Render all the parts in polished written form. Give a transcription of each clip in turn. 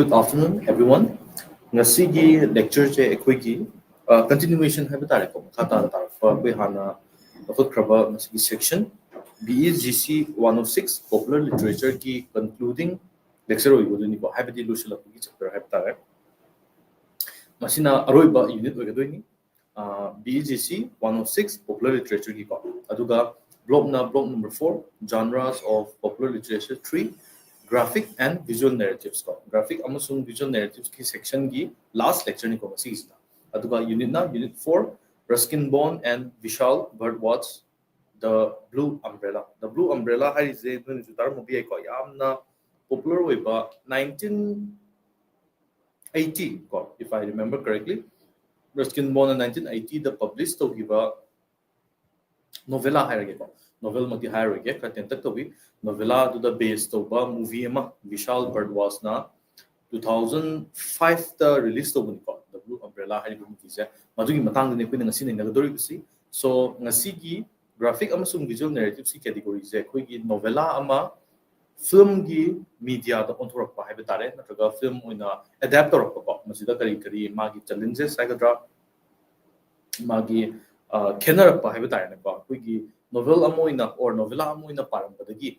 Good afternoon, everyone. Ngasigi lecture che equigi continuation have tare ko khata tar fa koi hana khut kraba ngasigi section BEGC 106 popular literature ki concluding lecture oi boduni ko have di lushla ki chapter have tare masina aroiba unit oigadoi BEGC 106 popular literature ki ko aduga block number 4 genres of popular literature 3 graphic and visual narratives ko graphic amasung visual narratives ki section gi last lecture ni ko masi isna aduga unit 4 Ruskin Bond and Vishal Bhardwaj the blue umbrella hai is a jutar movie ko yamna popular way ba 1980 ko if I remember correctly Ruskin Bond in 1980 the published to give a novella hai ko novel mati hai ke katen tak to bi novella to the base to ba movie ma Vishal Bhardwaj na 2005 the release to ko the blue umbrella hai movie se madugi matang ne kuin ngasi ne nagadori bisi so ngasi gi graphic amasung visual narrative si category je khoi gi novella ama film gi media da onthorok pa hai betare natraga film oina adapt torok ko masida kari magi challenges sagadra magi khenarak pa hai betare ne ko khoi gi novel amoina or novella amoina param badagi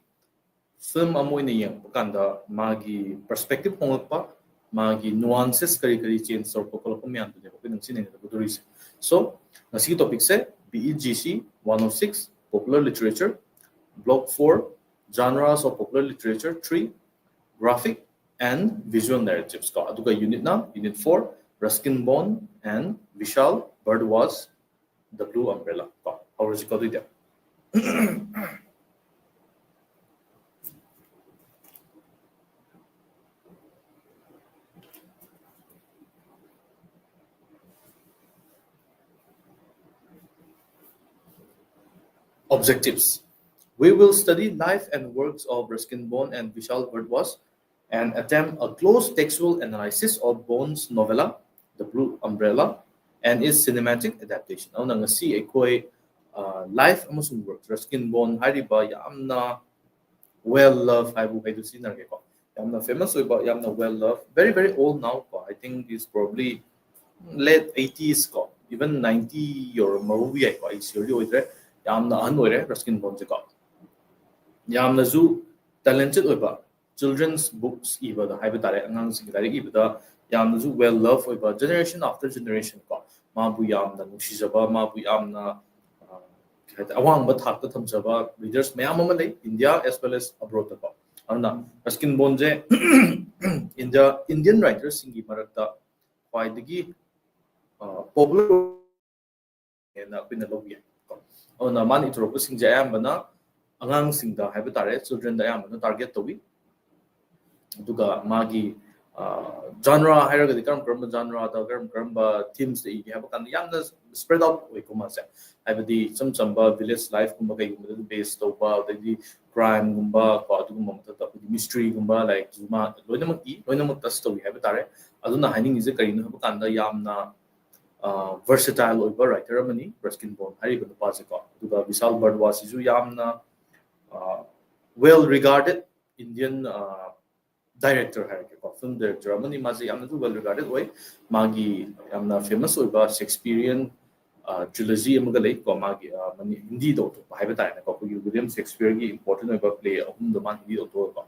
film amoina yang kanda magi perspective hongpa magi nuances kari change sor ko ko myan de ko nang sinin da buduri so ngasi topic se BEGC 106 popular literature block 4 genres of popular literature 3 graphic and visual narratives ko aduga unit 4 Ruskin Bond and Vishal Bhardwaj the blue umbrella ko how's it called it Objectives. We will study life and works of Ruskin Bond and Vishal Bhardwaj and attempt a close textual analysis of Bond's novella, The Blue Umbrella, and its cinematic adaptation. Now, ngasi ekoi life amasung works Ruskin Bond hariba yamna well loved haibu haidu sinarge ko. Yamna famous oiba yamna well loved. Very old now ko. I think it's probably late 80s ko. Even 90 or movie ai ko. It's really oidre. Yamna ahn oire Ruskin Bond je ko. Yamna zu talented oiba children's books iba da haiba tare angang sing tare iba da yamna zu well loved oiba generation after generation ko. Mabu yamna nushijaba mabu yamna awang thak ta thamjaba readers mayam ama lei India as well as abroad ta ko. Arna Ruskin Bond je Indian writers singi marakta khwaidagi popular na pina logi ko. Na man itro ko sing jayam bana angang sing da haiba tare children da yam na target to bi duga magi genre hairaga di karam genre da karam themes da I have kan yam na spread out we ko ma sa haiba di chamba village life kumba kai kumba based to ba di crime kumba ko adu kumba ta mystery kumba like zuma loinamak tas to we have tare aduna haining is kari na kan da yam na versatile oiba writer amani Ruskin Bond hariba na pa ko duga Vishal Bhardwaj isu yamna well regarded Indian director hai ko film director amani maji yamna well regarded oi magi yamna famous oiba Shakespearean trilogy amaga lei ko magi mani Hindi do to haiba tai na ko William Shakespeare gi important oiba play ahum do man Hindi do to ko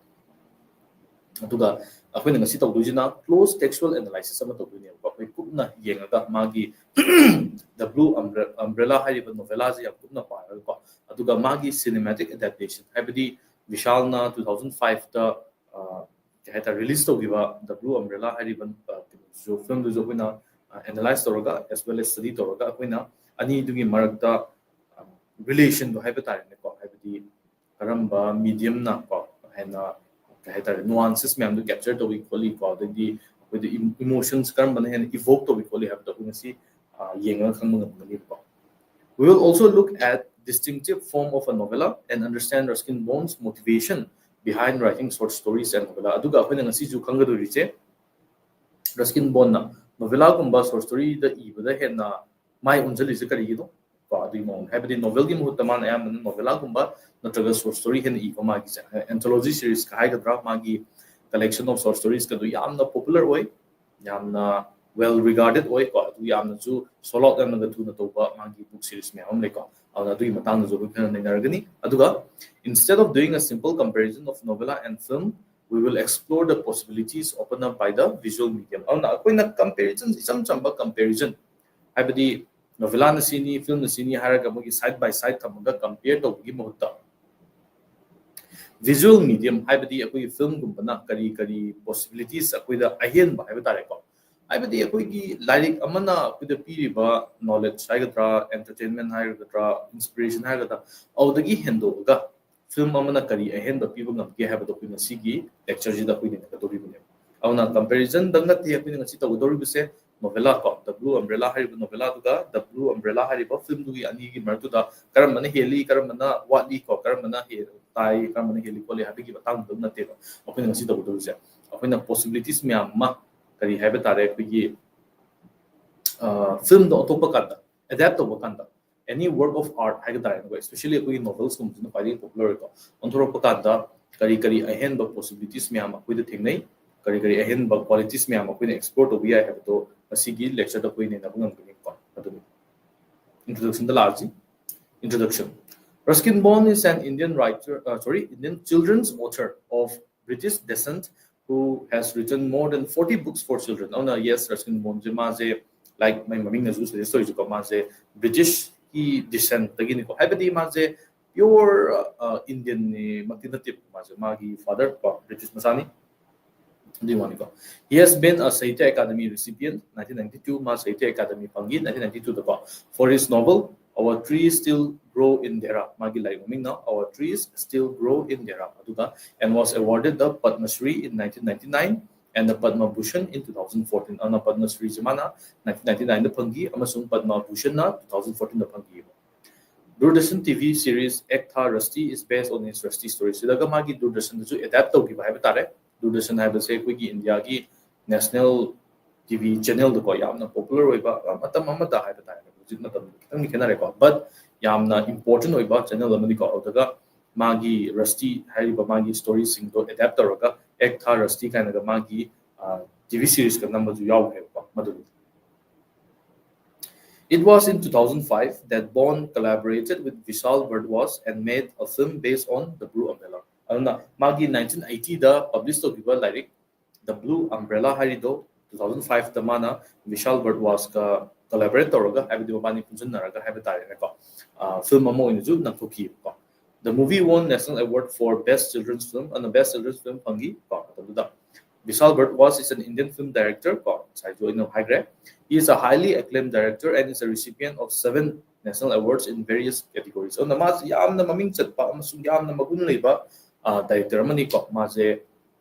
aduga akhoi ngasi tawdujina close textual analysis ama tawduni ko akhoi kupna yengaga magi the blue umbrella hariba novella ji kupna pa ko aduga magi cinematic adaptation habidi Vishal na 2005 ta kaheta release to giva the blue umbrella hariba jo film jo koina analyze toroga as well as study toroga koina ani dugi marakta relation do haiba tare ne ko habidi karamba medium na ko hena kaheta nuances me am to capture to equally ko the with the emotions karam bane hen evoke to equally have to ngasi yenga khangmang ngani ko. We will also look at distinctive form of a novella and understand Ruskin Bond's motivation behind writing short stories and novella aduga akhoi ngasi ju khangaduri che Ruskin Bond na novella kumba short story da ibada henna mai unjali je kari gido ko adu mo habidi novel gi muhut taman ayam novella kumba natraga short story hen I ko magi anthology series ka haiga drama magi collection of short stories ka du yamna popular oi yamna well regarded oi ko du yamna chu solot yamna ga thu na to ba magi book series me am le ko ana du matang na zo ka na nargani aduga instead of doing a simple comparison of novella and film we will explore the possibilities opened up by the visual medium ana akoina comparison isam chamba comparison habadi novella na sini film na sini haraga mo side by side thamaga compare to gi mohta visual medium habadi akoi film gumbana kari possibilities akoi da ahen ba haba tare ko habadi akoi gi lyric amana akoi da piriba knowledge haigadra entertainment haigadra inspiration haigadra audagi hendo ga film amana kari ahen ba piba ngam ke haba do pina sigi lecture ji da koi ne ka do bi ne auna comparison danga ti akoi ngasi ta do bi se novella ko the blue umbrella hariba novella duga the blue umbrella hariba film dugi ani gi martu da karam mana heli karam mana wali ko karam mana he tai karam mana heli ko le habi gi batang dum na te ba akoi ngasi ta do se akoi na possibilities me amma kari haiba tare ko gi film do to pakanda adapt to pakanda any work of art haiga tare ko especially akoi novels kum na pari popular ko onthoro pakanda kari ahen ba possibilities me amma koi da thingnai kari ahen ba qualities me amma koi na explore to bi have to asigi lecture da koi ne na bungam kini ko adu introduction the large introduction Ruskin Bond is an Indian writer Indian children's author of British descent who has written more than 40 books for children yes Ruskin Bond je like my mami na ju suggest to ko maze British ki descent tagini ko habadi maze pure Indian ni magtinative maze magi father ko British masani He has been a Sahitya Academy recipient 1992 Ma Sahitya Academy Pangi 1992 the for his novel Our Trees Still Grow in Dehra Magi lai ming now Our Trees Still Grow in Dehra aduga and was awarded the Padma Shri in 1999 and the Padma Bhushan in 2014 ana Padma Shri jamana 1999 the Pangi amasung Padma Bhushan na 2014 the Pangi Doordarshan TV series Ek Tha Rusty is based on his Rusty story sidaga magi Doordarshan ju adapt to gi ba tare Doordarshan have say koi India ki national TV channel do ko yamna popular oiba matam amada ha ta jit matam kitang kenare ko but yamna important oiba channel amani ko odaga magi Rusty hariba magi story sing do adapt toroga Ek Tha Rusty kind of magi TV series ka number ju yaw he ko madu It was in 2005 that Bond collaborated with Vishal Bhardwaj and made a film based on The Blue Umbrella. Aduna magi 1980 da published to giba lyric The Blue Umbrella harido 2005 da mana Vishal Bhardwaj ka collaborate toroga habidi mani punjan naraga habitare ko film amo inju nakhoki ko The movie won National Award for Best Children's Film and the Best Children's Film pangi ko aduda Vishal Bhardwaj is an Indian film director ko saijo ino high He is a highly acclaimed director and is a recipient of 7 national awards in various categories. So namas yamna maming chatpa amasung yamna magun leiba director amani ko maze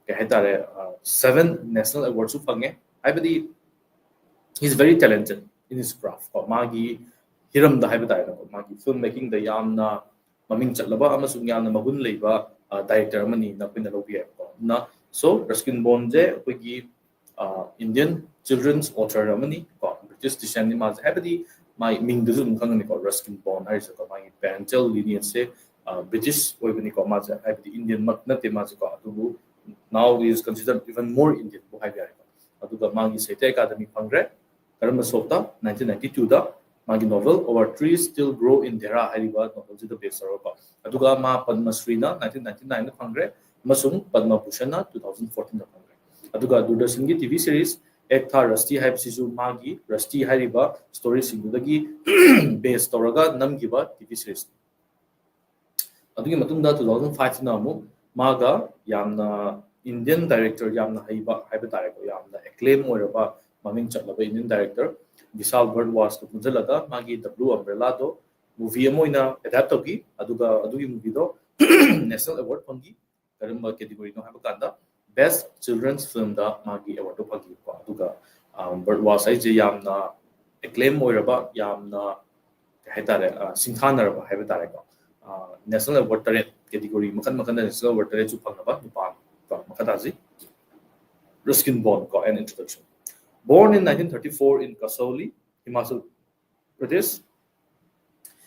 kahitare 7 national awards upange habadi he is very talented in his craft ko magi hiram da habitare ko magi filmmaking da yamna maming chatlaba amasung yamna magun leiba director amani na pinalobi ko na so Ruskin Bond je koigi Indian children's author amani ko British descent ni mas habadi my ming duzum kangani ko Ruskin Bond ai so ko my parental lineage se British oibani ko mas habadi Indian mak na te mas ko adu now he is considered even more Indian bo hai ko aduga magi Sahitya Academy pangre karama sota 1992 da magi novel Our Trees Still Grow in Dehra hariba novel ji the best ko aduga ma Padma Shri na 1999 na pangre masung Padma Bhushan na 2014 da pangre aduga Doordarshan gi TV series Ek Tha Rusty hype sisu magi Rusty hariba story singudagi based toraga namgiba TV series adugi matungda 2005 na mu maga yamna Indian director yamna haiba haiba tare ko yamna acclaim oraba maming chatlaba Indian director Vishal Bhardwaj ko punjalada magi The Blue Umbrella do movie amoina adapt togi adugi movie do national award pangi karamba category no haiba kanda Best Children's Film da magi award to pagi ko aduga Bhardwaj ai je yamna acclaim oraba yamna haitare singthanaraba haiba tare ko national award tare category makan national award tare chu phangaba nupa makadazi Ruskin Bond ko an introduction born in 1934 in Kasauli Himachal Pradesh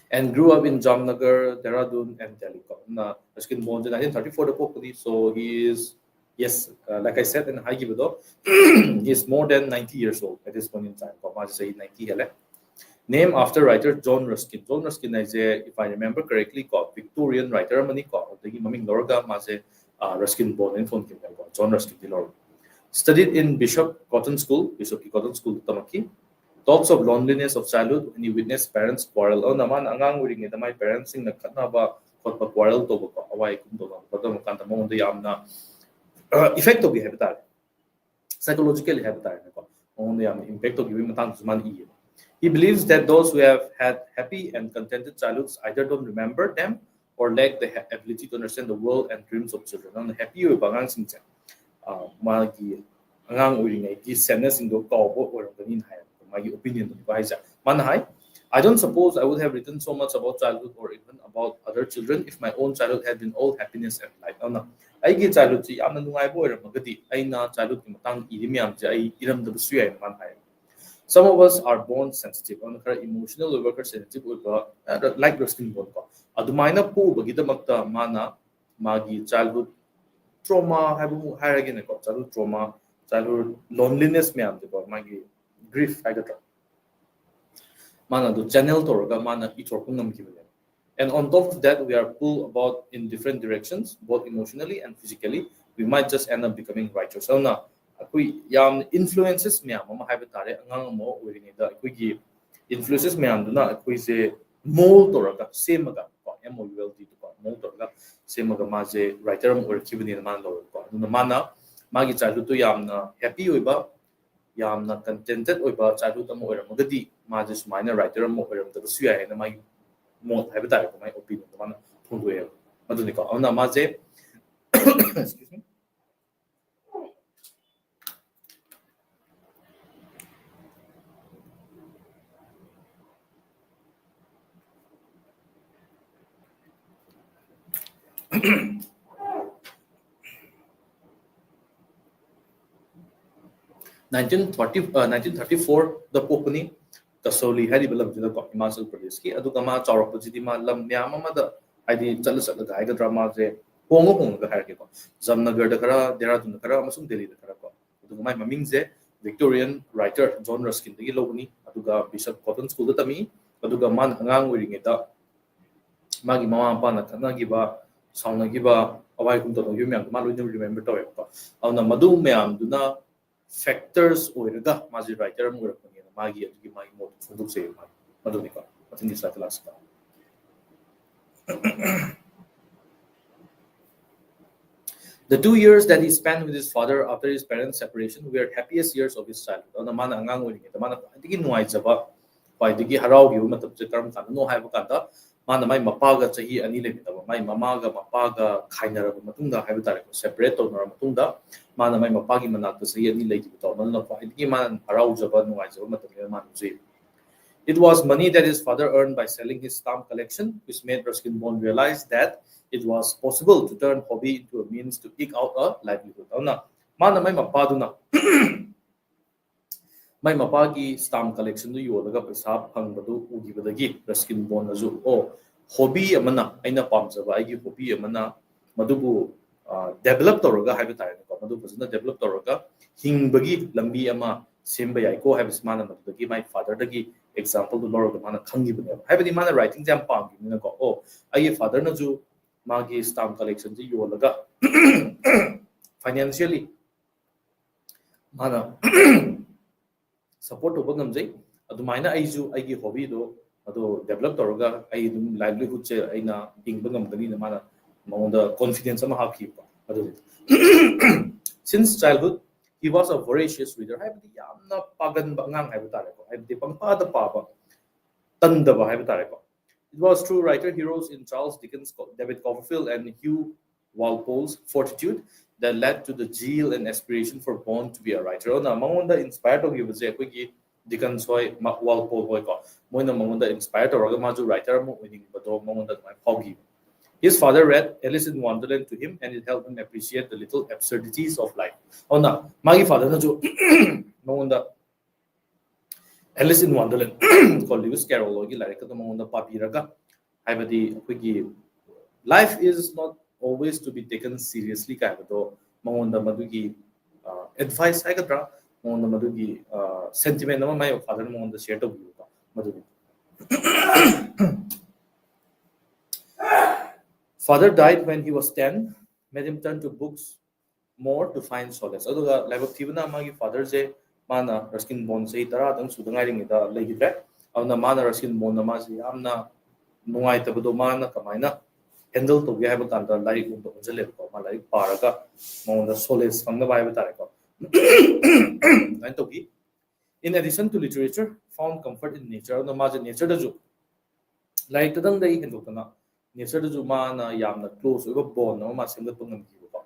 and grew up in Jamnagar Dehradun and Delhi ko na Ruskin Bond in 1934 the pokuli so he is Yes, like I said in High Gibido, he is more than 90 years old at this point in time. Say 90 hele. Name after writer John Ruskin. John Ruskin is a, if I remember correctly, called Victorian writer mani ko. The maming Lorga maze Ruskin born in phone John Ruskin Lorga. Studied in Bishop Cotton School, Bishop Cotton School Tamaki. Talks of loneliness of childhood when you witness parents quarrel. Oh, naman angang uring ito my parents sing nagkatnaba kotpa quarrel to ko away kum to ko makanta mo ndo yamna effect of habitat psychologically habitat ko on the impact of giving matang man e. He believes that those who have had happy and contented childhoods either don't remember them or lack the ability to understand the world and dreams of children. On happy with bangang sing magi angang uring ay gi sadness in do ko or ganin hai my opinion I don't suppose I would have written so much about childhood or even about other children if my own childhood had been all happiness and light. I childhood si yamna nungai bo era magati aina childhood ki matang iri miyam je ai iram da su yai man hai. Some of us are born sensitive on kara emotional worker sensitive like Ruskin born ko. Adumaina po bagida mana magi childhood trauma habu hairagin ko childhood trauma childhood loneliness miyam je ko magi grief haigatra. Mana do channel toroga mana itorkungam kibule. And on top of that, we are pulled about in different directions, both emotionally and physically. We might just end up becoming righteous. So now, we yam influences me mama haibitare angang mo uringi da we influences me anduna we say mold toroga same aga MOULD to mold toroga same aga maje writer or kibuni man lo ko. Mana magi childhood to yamna happy oiba yamna contented oiba childhood amo oiramagadi maje sumaina writer amo oiramda su yai na mai mo habitat my opinion mana phunduel maduni ko ona maje excuse me 1934 the Popuni Kasoli Hari Balam to the Himachal Pradesh ki Adukama Chaurapa Jidima Lam Yamamada Id Chalasaka Gaiga drama Pongo Ponga Harkiko Zamnagar the Kara Deratun Kara Masum Delhi the Karako my mamingze Victorian writer John Ruskin the Lobuni Aduga Bishop Cotton School the Tami Aduga Man Hangang wearing it up Magi Mama Pana Kanagiba Sauna Giba away from the Yumian Malu remember to it on the Madu Meam do not factors oiraga maji writer mo rakani magi agi mai mo funduk se maduni ka atin this last The 2 years that he spent with his father after his parents' separation were happiest years of his childhood. On the man angang uri kita mana digi nuai jaba pai digi harau gi matab che karam kan no hai ba kanta mana mai mapaga chahi ani le bitaba mai mamaga mapaga khainara matungda hai ba ko separate to nora matungda mana mai mapagi manak to chahi ani le gi to man la pai digi man harau jaba nuai jaba matab le man ji. It was money that his father earned by selling his stamp collection, which made Ruskin Bond realize that it was possible to turn hobby into a means to eke out a livelihood. Mana may mapaduna. May mapagi stamp collection do yolaga paisa pangbadu ugibadagi Ruskin Bond azu. Oh, hobby amana aina pamjaba aigi hobby amana madubu develop toroga habitat ko madu fazna develop toroga hingbagi lambi ama semba yai ko habis mana madagi my father dagi example do loro mana khangi bune habidi mana writing jam pam ni ko oh ai father na ju magi stamp collection ji yolaga financially mana support over ngamjai adumaina aiju aigi hobby do ado develop toroga ai dum livelihood che aina hingba ngamdani na mana maunda confidence ama hapki ado since childhood he was a voracious reader habidi yamna pagan bangang habitare ko habidi pangpa da paba tanda ba habitare ko. It was true writer heroes in Charles Dickens, David Copperfield, and Hugh Walpole's fortitude that led to the zeal and aspiration for Bond to be a writer. Na mangunda inspired of you say quickly Dickens hoy Walpole hoy ko moina mangunda inspired or maju writer mo winning but mangunda my foggy. His father read Alice in Wonderland to him and it helped him appreciate the little absurdities of life. Oh na magi father na jo mangunda Alice in Wonderland called Lewis Carroll logi like the mangunda papiraga haibadi quickly life is not always to be taken seriously ka to ꯃꯉꯣꯟꯗ ꯃꯗꯨꯒꯤ advice ꯍꯥꯏꯒꯗ꯭ꯔꯥ ꯃꯉꯣꯟꯗ ꯃꯗꯨꯒꯤ sentiment ꯑꯃ ꯃꯥꯏ ꯐꯥꯗꯔꯅ ꯃꯉꯣꯟꯗ share ꯇꯧꯕꯤꯕꯀꯣ ꯃꯗꯨꯒꯤ Father died when he was 10, made him turn to books more to find solace. Aduga laibak thibana magi father je mana Ruskin Bond sei tara dang sudang airing ida legidre. Avna mana Ruskin Bond ma si amna nungai tabado mana kamaina handle to ge haiba kanda larik um to jale ko ma larik paraga monda solace fangna bai ba tare ko. And to be in addition to literature found comfort in nature. Avna ma je nature da ju laik tadang dai handle kana nature da ju mana yamna close oiba bond no ma semda pungam ki ko.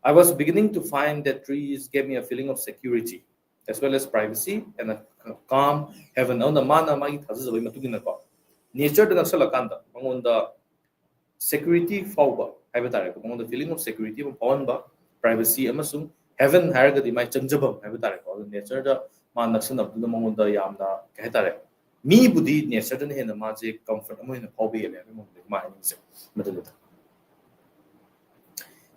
I was beginning to find that trees gave me a feeling of security as well as privacy and a calm heaven. On the mana magi thazabai matugina ko nature da nasala kanda mangonda security fauba haiba tare ko mangonda feeling of security on ba privacy amasung heaven haraga di mai changjabam haiba tare ko nature da ma naksan abdu mangonda yamna kai tare me budi nature da hena ma je comfort amo hena fauba yele mangonda ma ni se madalata.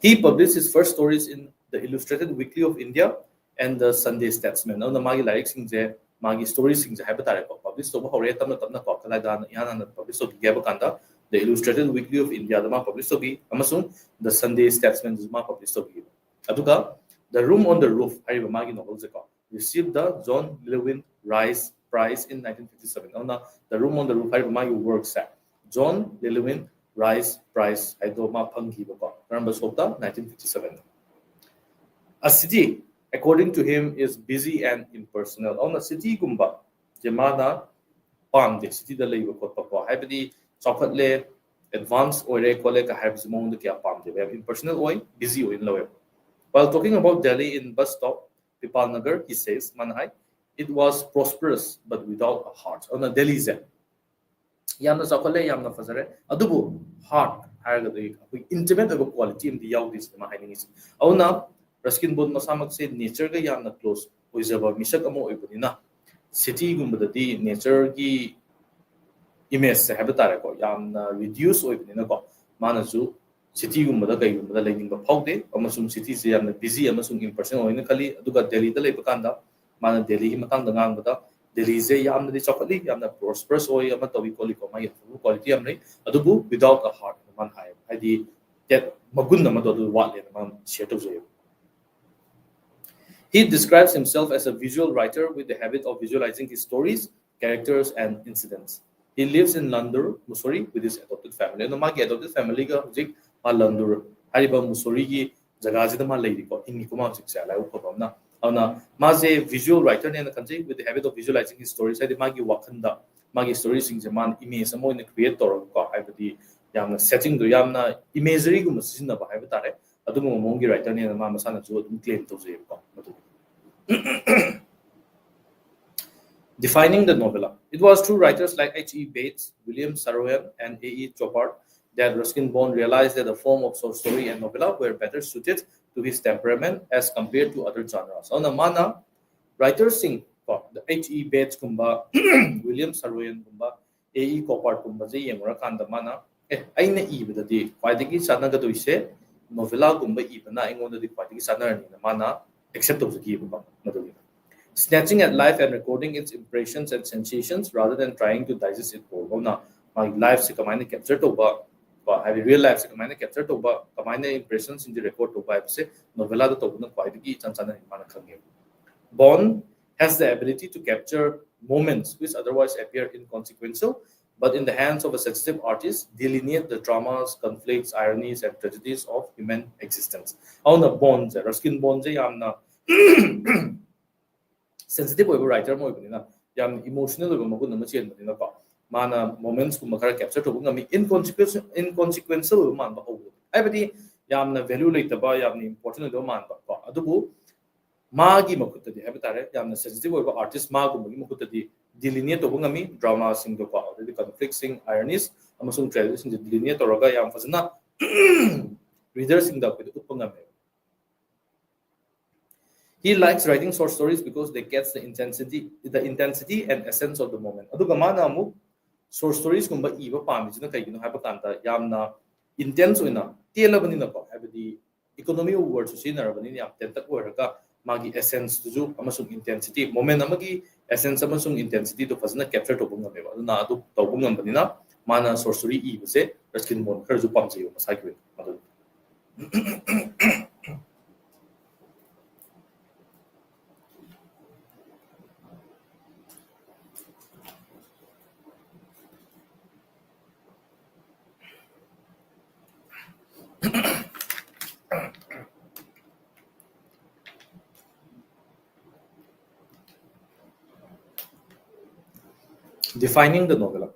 He published his first stories in the Illustrated Weekly of India and the Sunday Statesman. Now, the magi lyrics sing je magi stories sing je haiba tare ko publish to hore tamna ko kala da yana publish to geba kanda the Illustrated Weekly of India the ma publish to bi amasung the Sunday Statesman the ma publish to bi aduga The Room on the Roof hariba magi novel je ko received the John Llewellyn Rice Prize in 1957. Now, the Room on the Roof hariba magi works at John Llewellyn Rice Prize Haidoma Pangiba, November 1957. A city, according to him, is busy and impersonal. On a city gumba, Jemana Pang, the city the labor Kotapa, Habidi, chocolate, advanced or recole, Habsmon the Kiapam, they have impersonal oil, busy in lower. While talking about Delhi in bus stop, Pipal Nagar, he says, Manhai, it was prosperous but without a heart. On a Delhi Zen. Yamna chocolate, yamna fazare, adubu, heart, haraga, intimate of quality in the yaudis, the Mahanis. Auna, Ruskin Bond Masamak said, nature ga yamna close, who is about Mishakamo Ibunina. City gumbadi, nature gi image, habitarako, yamna reduce Ibuninago, Manazu, city gumbada, the lightning of Paude, Amasum cities, yamna busy, Amasum impersonal, Kali, Duga Delhi, the Lepakanda, Mana Delhi, Matanga Gangada. Delhi is a yam the chocolate, yam the prosperous or yamatovi quality amri, adubu without a heart, man high. I did that Magunda Madodu Wally and man Shetozo. He describes himself as a visual writer with the habit of visualizing his stories, characters, and incidents. He lives in Landur, Mussoorie, with his adopted family. And the Magi adopted family ga Hujik Landur, Hariba Mussoorie, Zagazidama lady, Inikuma Sixala, Ukobamna. Maze visual writer in the country with the habit of visualizing his stories. I did Magi Wakanda, Magi stories in the man image, more in the creator of the Yamna setting the Yamna imagery Gumasin of Habitat, Adumo Mongi writer in the Mamasana to claim to the Defining the novella. It was through writers like H.E. Bates, William Saroyan, and A.E. Chopard that Ruskin Bond realized that the form of short story and novella were better suited to his temperament as compared to other genres. On the mana, writers sing the H.E. Bates kumba, William Saroyan kumba, A.E. Chopard kumba, Yamurakan the mana, Aina Eve the day, Quidiki Sanagaduise, novella kumba Ibana, and one of the Quidiki Sana in the mana, except of the Giba. Snatching at life and recording its impressions and sensations rather than trying to digest it whole. Now, my life is a captured over. I real life is captured over. Combine impressions in the record to by say novella the Tobuna Quidiki Chansana in Manakangim. Bond has the ability to capture moments which otherwise appear inconsequential, but in the hands of a sensitive artist, delineate the dramas, conflicts, ironies, and tragedies of human existence. On the Bond, Ruskin Bond, sensitive writer more young emotional mana moments capture to inconsequential man I yamna value later by yamni important man adubu magi makuta di habitare yamna sensitive artist magu makuta di delineate to drama sing the conflicts sing ironies amasung tragedies delineate or yam fazana readers in the upangame. He likes writing short stories because they catch the intensity and essence of the moment. Aduga mana amu short stories kumba iba pamijina kaigino haba kanta yamna intense oina telabani na ko habidi economy word to see narabani yam tentak oraga magi essence to amasung intensity moment amagi essence amasung intensity to fazna capture to bunga meba na adu to bunga banina mana sorcery e base Ruskin Bond kharju pamji masaki adu Defining the novella.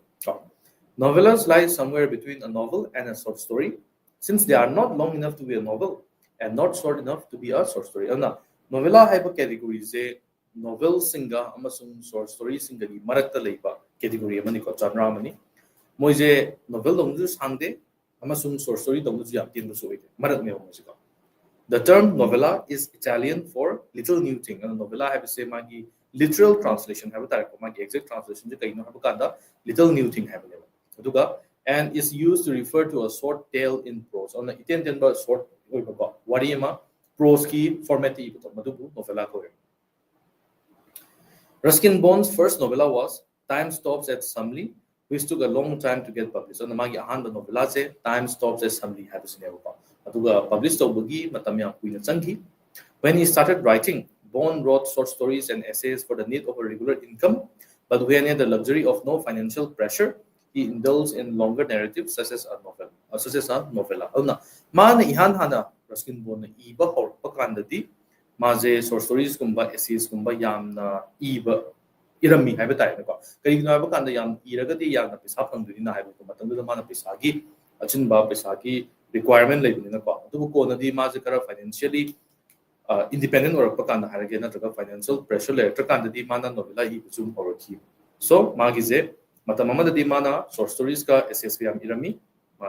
Novellas lie somewhere between a novel and a short story, since they are not long enough to be a novel and not short enough to be a short story. Novella haiba category se novel singa amasung short story singa gi marakta leiba category amani ko genre amani moise novel dongju sangde amasung short story dongju yam tin su oide marak me moise ko. The term novella is Italian for little new thing. And novella have say magi literal translation have a magi exact translation je kaino have kanda little new thing have aduga and is used to refer to a short tale in prose. On the Italian ba short oiba wariyama prose ki format I to madubu novella ko. Ruskin Bond's first novella was Time Stops at Sumley, which took a long time to get published. So, magi ahanba novella se Time Stops at Sumley have sineba. Aduga published tawbagi matam yang kuina changhi. When he started writing, Bond wrote short stories and essays for the need of a regular income, but when he had the luxury of no financial pressure, he indulged in longer narratives such as a novella. Alna, mana ihan hana Ruskin Bond iba hor pakandadi maze short stories kumba essays kumba yamna iba irami haiba tai ko kai na ba kanda yam iragadi yamna pisa phangduni na haiba ko matam da mana pisa gi achinba pisa gi requirement leibuni na ko du ko na di maze kara financially independent or pakanda harage na traga financial pressure le trakanda di mana novela hi zum horaki so magi je matam amada di mana short stories ka essays yam irami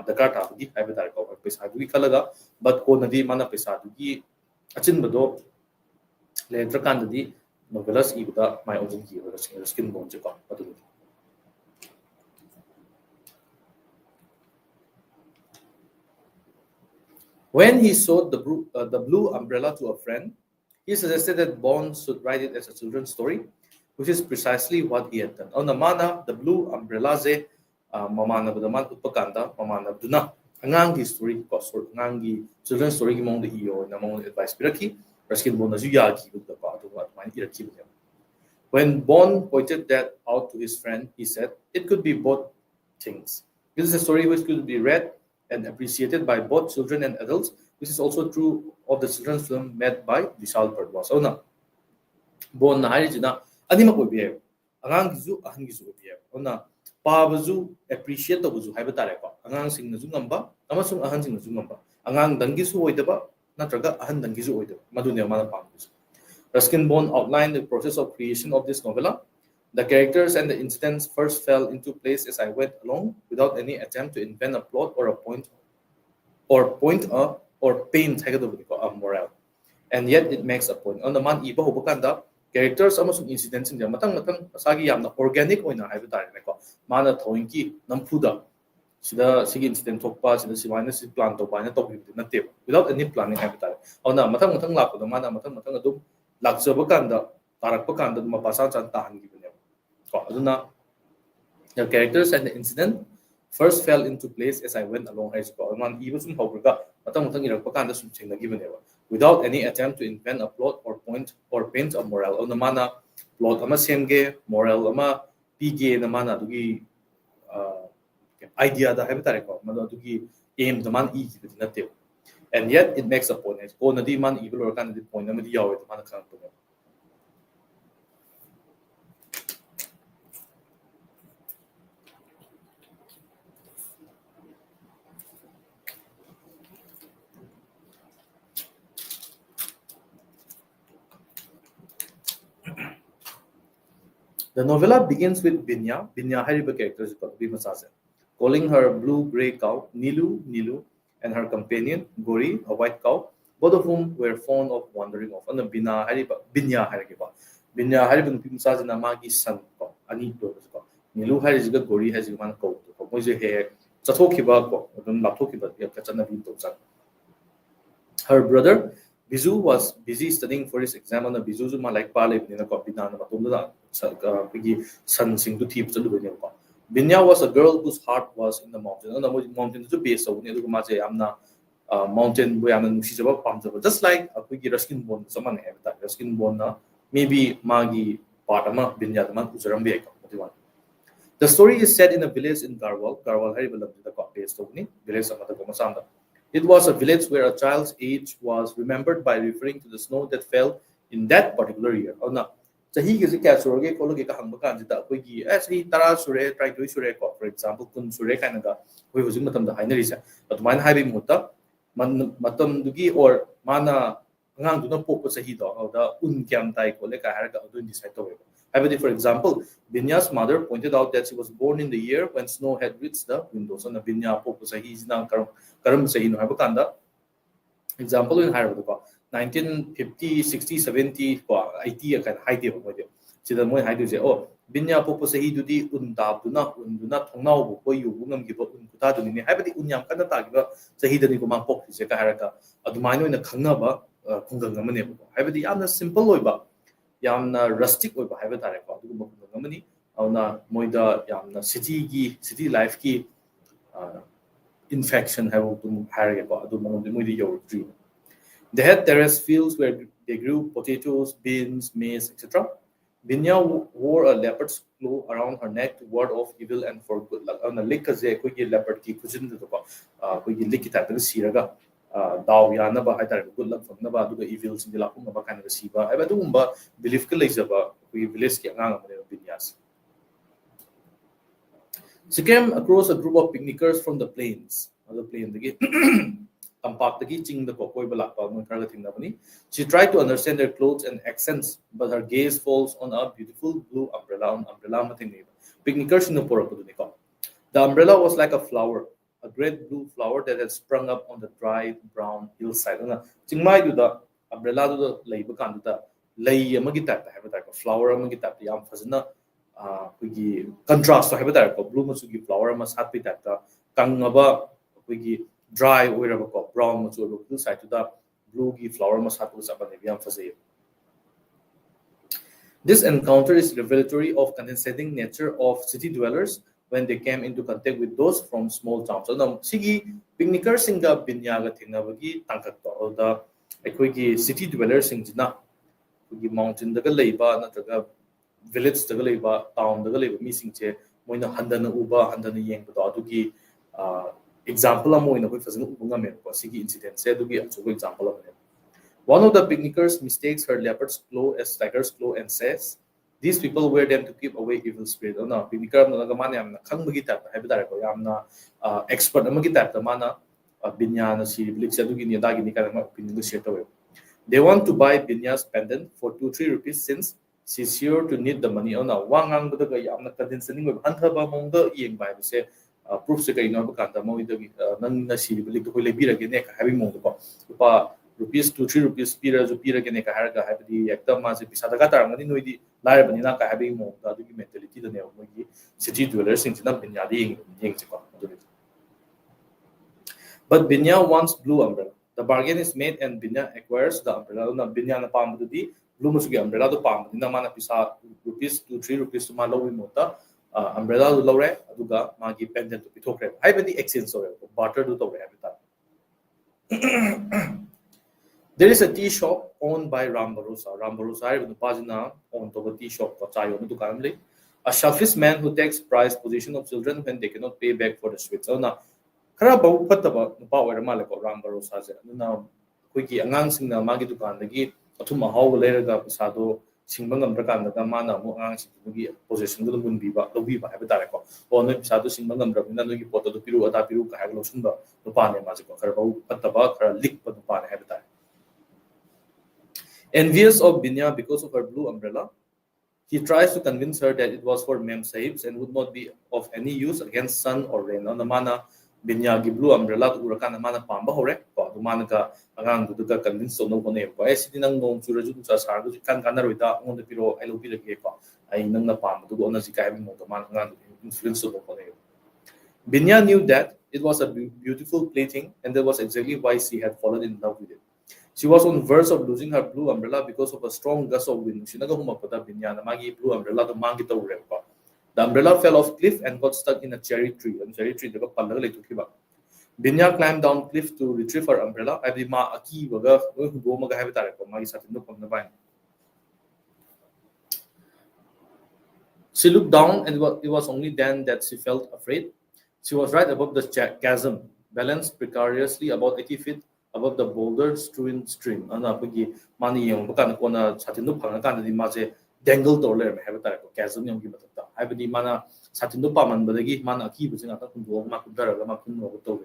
dakar ta gi haiba tai ko pisa gi khalaga but ko na di mana pisa gi achinba do later kan di novelas ibda my own ki Ruskin Bond je ko patu when he showed the blue umbrella to a friend, he suggested that Bond should write it as a children's story, which is precisely what he had done. On the mana, the blue umbrella ze mamana budaman upakanda mamana duna angangi story ko sort angangi children's story ki mong de iyo na mong advice piraki Ruskin Bond azu yagi with the part of what man iraki. When Bond pointed that out to his friend, he said, it could be both things. This is a story which could be read and appreciated by both children and adults, which is also true of the children's film made by Vishal Bhardwaj. So now, Bond na hari jina ani mak obiye, angang gizu ahan gizu obiye. Ona pa bazu appreciate to bazu hai batare ko. Angang sing na zu ngamba, amasung ahan sing na zu ngamba. Angang dangi su oidaba, natraga ahan dangi su oidaba. Madune mana pang gizu. Ruskin Bond outlined the process of creation of this novella. The characters and the incidents first fell into place as I went along, without any attempt to invent a plot or paint a moral. And yet it makes a point. On the man iba hubukanda characters amasung incidents in matang sagi yamna organic oina haiba tare ko. Mana thoinki nampuda sida sigi incident thokpa sida siwana si plan to bana to natte without any planning haiba tare. Ona matang lapo da mana matang adum lakjaba kanda tarakpa kanda mapasa chan tahan gi bane ko aduna the characters and the incident first fell into place as I went along high school man iba sum hawga matang irakpa kanda sum chenga gi bane without any attempt to invent a plot or paint a moral on the mana plot ama semge moral ama pige na mana dugi idea da habitare ko mana dugi aim the man e gi natte and yet it makes a point ko na di man evil or kan di point na di yaw it man kan to. The novella begins with Binya hariba characters calling her blue-gray cow Nilu, and her companion Gori, a white cow, both of whom were fond of wandering off. Ano Binya hariba. Binya hariba nupi masaje na magi san ko ani to ko. Nilu hariga Gori hariga man ko to. Mo je he chathokiba ko, lapthokiba ya kachana bin to sang. Her brother Biju was busy studying for his exam on the Biju ma like pa lebnina ko binana matumda pigi san sing to tip chalu ne ko. Binya was a girl whose heart was in the mountain. No, mountain to base so ne du ma je amna mountain bu yamna nusi jaba pam jaba just like pigi Ruskin Bond saman hai ta Ruskin Bond na maybe magi part ama Binya man ujaram be ko. The story is set in a village in Garwal. Garwal hari balam the based of ni village samata ko masanda. It was a village where a child's age was remembered by referring to the snow that fell in that particular year. Oh no. Sahi ke kya surage ko loge ka hangba kan jita koi gi sahi tara sure try to sure ko for example kun sure kind ga koi hujing matam da hainari sa but man hai bi mutta matam dugi or mana ngang du na pok sahi do da un kyam tai ko le ka har ga du decide to for example, Binya's mother pointed out that she was born in the year when snow had reached the windows. So, Binya po sa hizna karam sa hino habakanda. Example in higher 1950, 60, 70 ko IT kan haide mo de. Sida mo haide je oh Binya po sa hidu di undab unduna thongnaw bo ko yu ngam gi bo un kuta du ni habadi unyam kana ta gi ba sa hidani ko ma pok se ka haraka adumaino na khangna ba khunggang amane bo habadi yamna simple oi ba yamna rustic oi ba haiba tare ko du mo ngamani auna moida yamna city life ki infection have to hare ko adu mo moida your dream. They had terrace fields where they grew potatoes, beans, maize, etc. Binya wore a leopard's cloth around her neck to ward off evil and for good luck. On the lick as a quick leopard ki kujin to the quick lick it at the siraga. Daw yanaba haidar good luck from Naba to the evils in the Lapuma kind of Siba. I do believe Kalizaba, we village Yang Binyas. She came across a group of picnickers from the plains. The plain the she tried to understand their clothes and accents, but her gaze falls on a beautiful blue umbrella. Picnickers in the umbrella was like a flower, a great blue flower that had sprung up on the dry brown hillside. Chingmai do the umbrella do the labor candida lay amagita have a flower amagita yam fazna wiki contrast to have a blue masugi flower must happy that the kangaba wiki dry wherever brown mature hillside to the blue flower must happen yam faze. This encounter is revelatory of condescending nature of city dwellers when they came into contact with those from small towns. So now, sigi picnickers singa binyaga tinabagi tangkakto or the equigi city dwellers sing na kugi mountain daga leiba natraga village daga leiba town daga leiba mi singche moina handana uba handana yeng to adugi example moina koi fazana ubunga me ko sigi incident se adugi achugo example of one of the picnickers mistakes her leopard's claw as tiger's claw and says, "These people wear them to keep away evil spirit." Oh no, picnicker na nagamana yamna khang magi tap hai bidare ko yamna expert amagi tap ta mana binya na si bilik sa dugi ni dagi ni kana opinion share to. They want to buy Binya's pendant for 2-3 rupees since she's sure to need the money. Oh no, wangang buda ga yamna convincing with hantha ba mongda yeng bai se proof se kai no ba kanta mo idagi nang na si bilik ko le birage ne ka habi mongda ko pa rupees 2-3 rupees pira jo pira gene ka harga habdi ekta ma se pisa daga tarangani noidi lair bani na ka habi mo da dugi mentality da ne mo gi city dwellers sing na binya di yeng se ko but binya wants blue umbrella. The bargain is made and binya acquires the umbrella na binya na pam di blue musugi umbrella do pam na mana pisa rupees 2-3 rupees ma lowi mo ta umbrella do lore aduga magi pendant to pitokre hai bani exchange so barter do to habita. There is a tea shop owned by Ram Bharosa. Ram Bharosa is the Pajina owned the tea shop. A selfish man who takes prized position of children when they cannot pay back for the sweets. So now, kara bau pataba power malako Ram Bharosa. Now, quickly, angang sing na magi dukan lagi. Atuma how later the pasado singbangam prakan na mana mo angang sing position do mun biba do biba have tareko. O no pasado singbangam rabina no gi poto do piru ata piru ka haglo sunda do pane majiko. Kara bau pataba kara lik pa do pane have tareko. Envious of Binya because of her blue umbrella, he tries to convince her that it was for Mem Sahibs and would not be of any use against sun or rain. On the mana Binya gi blue umbrella to Urakan mana pamba hore, the manaka around to convince no one name. Why sitting on Suraju Sardu can Ganarita on the Piro, I will be the Gapa. I know the palm to go on as the man influence of the Binya knew that it was a beautiful plaything and that was exactly why she had fallen in love with it. She was on the verge of losing her blue umbrella because of a strong gust of wind. Sinaga humapada binya na magi blue umbrella to mangi to repa. The umbrella fell off cliff and got stuck in a cherry tree. And cherry tree daga palaga le tukiba. Binya climbed down cliff to retrieve her umbrella. Abdi ma aki baga go maga habitare ko magi satin no pamna bain. She looked down, and it was only then that she felt afraid. She was right above the chasm, balanced precariously about 80 feet above the boulder strewn stream. Ana pagi mani yang bukan kona satindu pangakan di maje dangle dollar me have tare ko chasm yang gimatta. Habidi mana satindu paman badagi mana aki bujing ata kundu ma kudara ma kunno ko to.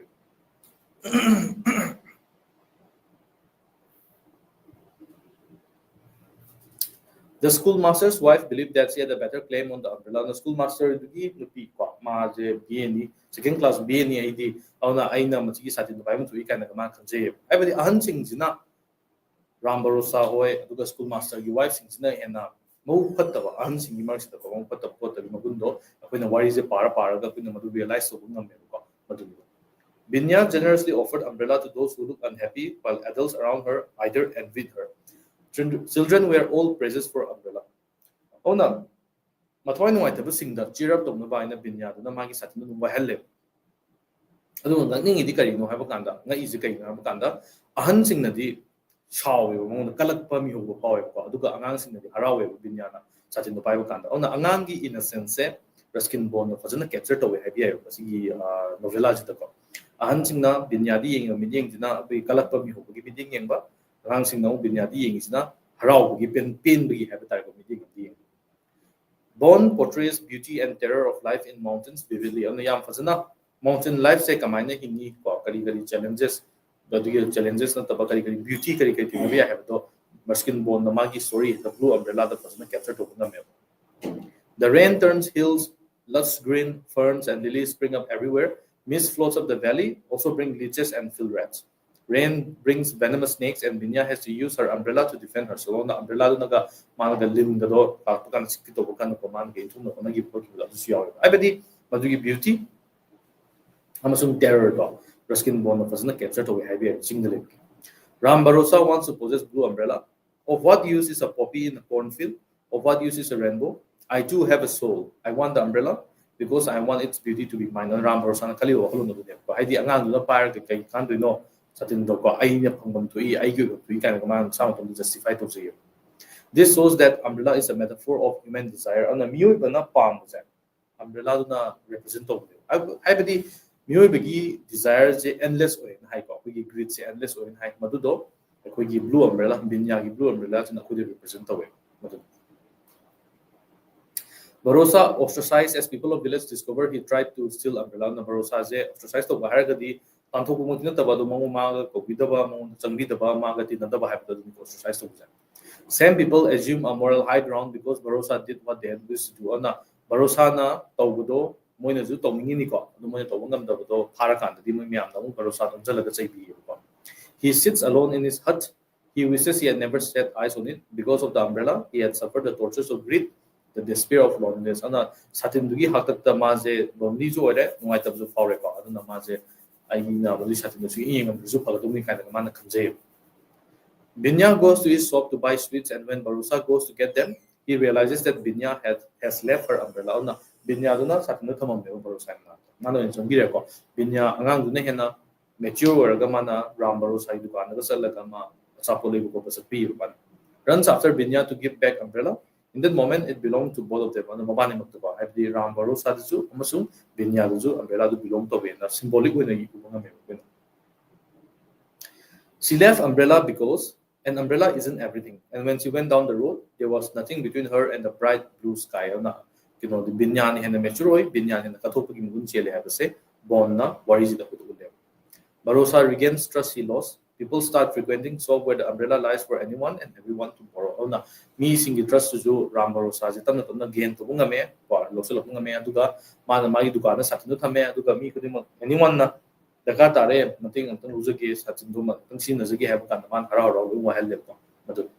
The schoolmaster's wife believed that she had a better claim on the umbrella. The schoolmaster dugi nupi kwa maje BNE second class BNE ID auna aina machigi satin no paim tui kana kama khanje. Abadi ahan sing jina Rambarosa hoy aduga schoolmaster gi wife sing jina hena mau pattaba ahan sing gi marks ta ko mau pattaba ko ta magundo akoina wari je para ga akoina madu realize so ngam me ko madu. Binya generously offered umbrella to those who looked unhappy, while adults around her either envied her. Children were all praises for umbrella. Ona, matwai no ita busing da cheer up tong ba ina binya na magi satin no ba helle. Adu ngani idi kari no ha ba kanda, nga easy kari na ba kanda, ahan sing na di shaw yo mo kalak pa mi ho pa ko adu ka angang sing na di harawe binya na satin no ba kanda. Ona angang gi innocence Ruskin Bond fazana capture to we habi ayo kasi novela jita ko. Ahan sing na binya di yeng mi yeng dina abi kalak pa mi ho gi biding yeng ba rang sing nau binya di yeng isna harau bagi pen bagi habitat ko meeting di. Bond portrays beauty and terror of life in mountains vividly. Ano yam fazana mountain life se kamai na hingi ko kari challenges the challenges na taba kari beauty kari tingabi have to Ruskin Bond na magi story the blue umbrella the fazana capture to na me. The rain turns hills, lush green ferns and lilies spring up everywhere. Mist floats up the valley, also bring leeches and field rats. Rain brings venomous snakes, and Binya has to use her umbrella to defend her. So the umbrella naga managa lim the door, pakan sikito bukan command game to no nagi poki la siya. I bedi madugi beauty. Amasung terror do. Ruskin Bond of na capture to heavy and sing the link. Rambarosa wants to possess blue umbrella. Of what use is a poppy in a cornfield? Of what use is a rainbow? I too have a soul. I want the umbrella because I want its beauty to be mine. Rambarosa na kali wa kulo no do. Haidi angang do pa kay kanto no. Satin do ko ay niya pangbam tui ay gyud tui kana kaman sama to justify to say. This shows that umbrella is a metaphor of human desire. Ana miyoy ba na pam sa umbrella do na represent to. Ay badi miyoy bagi desire je endless oy na hay ko ko greed je endless oy na hay madudo ko gi blue umbrella binya gi blue umbrella na ko represent to madudo. Barosa ostracized as people of village discovered he tried to steal umbrella. Na Barosa je ostracized to bahar gadi Tanto na taba do mga mga kopidaba mga changbidaba mga tinadaba have to exercise to. Same people assume a moral high ground because Barosa did what they had wished to do. Ana Barosa na tawdo mo na ju tawmingini ko. Ano mo na tawong gamda do para kan di mo miyam na mo Barosa ang jalaga sa ibiyo ko. He sits alone in his hut. He wishes he had never set eyes on it because of the umbrella. He had suffered the tortures of greed, the despair of loneliness. Ana satindugi hakat ta maje lonely jo ore ngai tab jo faure ko. Ano na maje Binya goes to his shop to buy sweets, and when Barusa goes to get them, he realizes that Binya has left her umbrella. Binya do na sa tino tamam me Barusa na. Nano in songi ko. Binya angang do na hena mature or gamana Ram Barusa dukan na sa lagama sa puli ko pa sa piyo ban. Runs after Binya to give back umbrella. In that moment, it belonged to both of them. Ano mabani magtuba. Every Ram Barosa disu, amasung binya disu, umbrella do belong to them. Symbolic way na ipo mga meron. She left umbrella because an umbrella isn't everything. And when she went down the road, there was nothing between her and the bright blue sky. The binya ni hena mechuroy, binya ni nakatopo ki mugun chele have say, born na worries the kutukulim. Barosa regains trust he lost. People start frequenting shop where the umbrella lies for anyone and everyone to borrow. Na mi singi trust to Ram Barosa je tamna tamna gain to bunga me or losel bunga me aduga mana magi dukana satino thame aduga mi kudima anyone na daka tare nothing antang uzage satin ma tang sin nazage have kan man hara ro wa helle ko madu.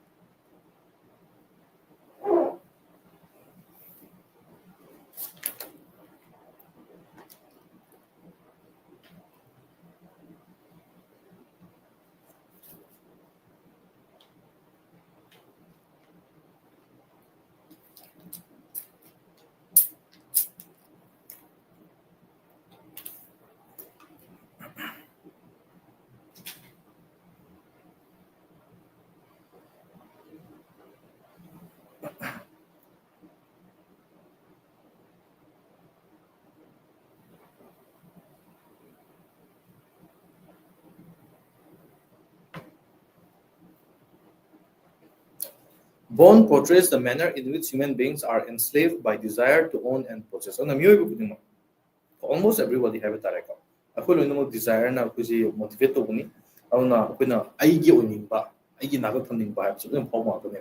Bone portrays the manner in which human beings are enslaved by desire to own and possess. Almost everybody have a tareka. Ako no desire na kuji motivate to ni. Auna kuna aigi oning ba, aigi naga funding ba. So yung pomo ato ne.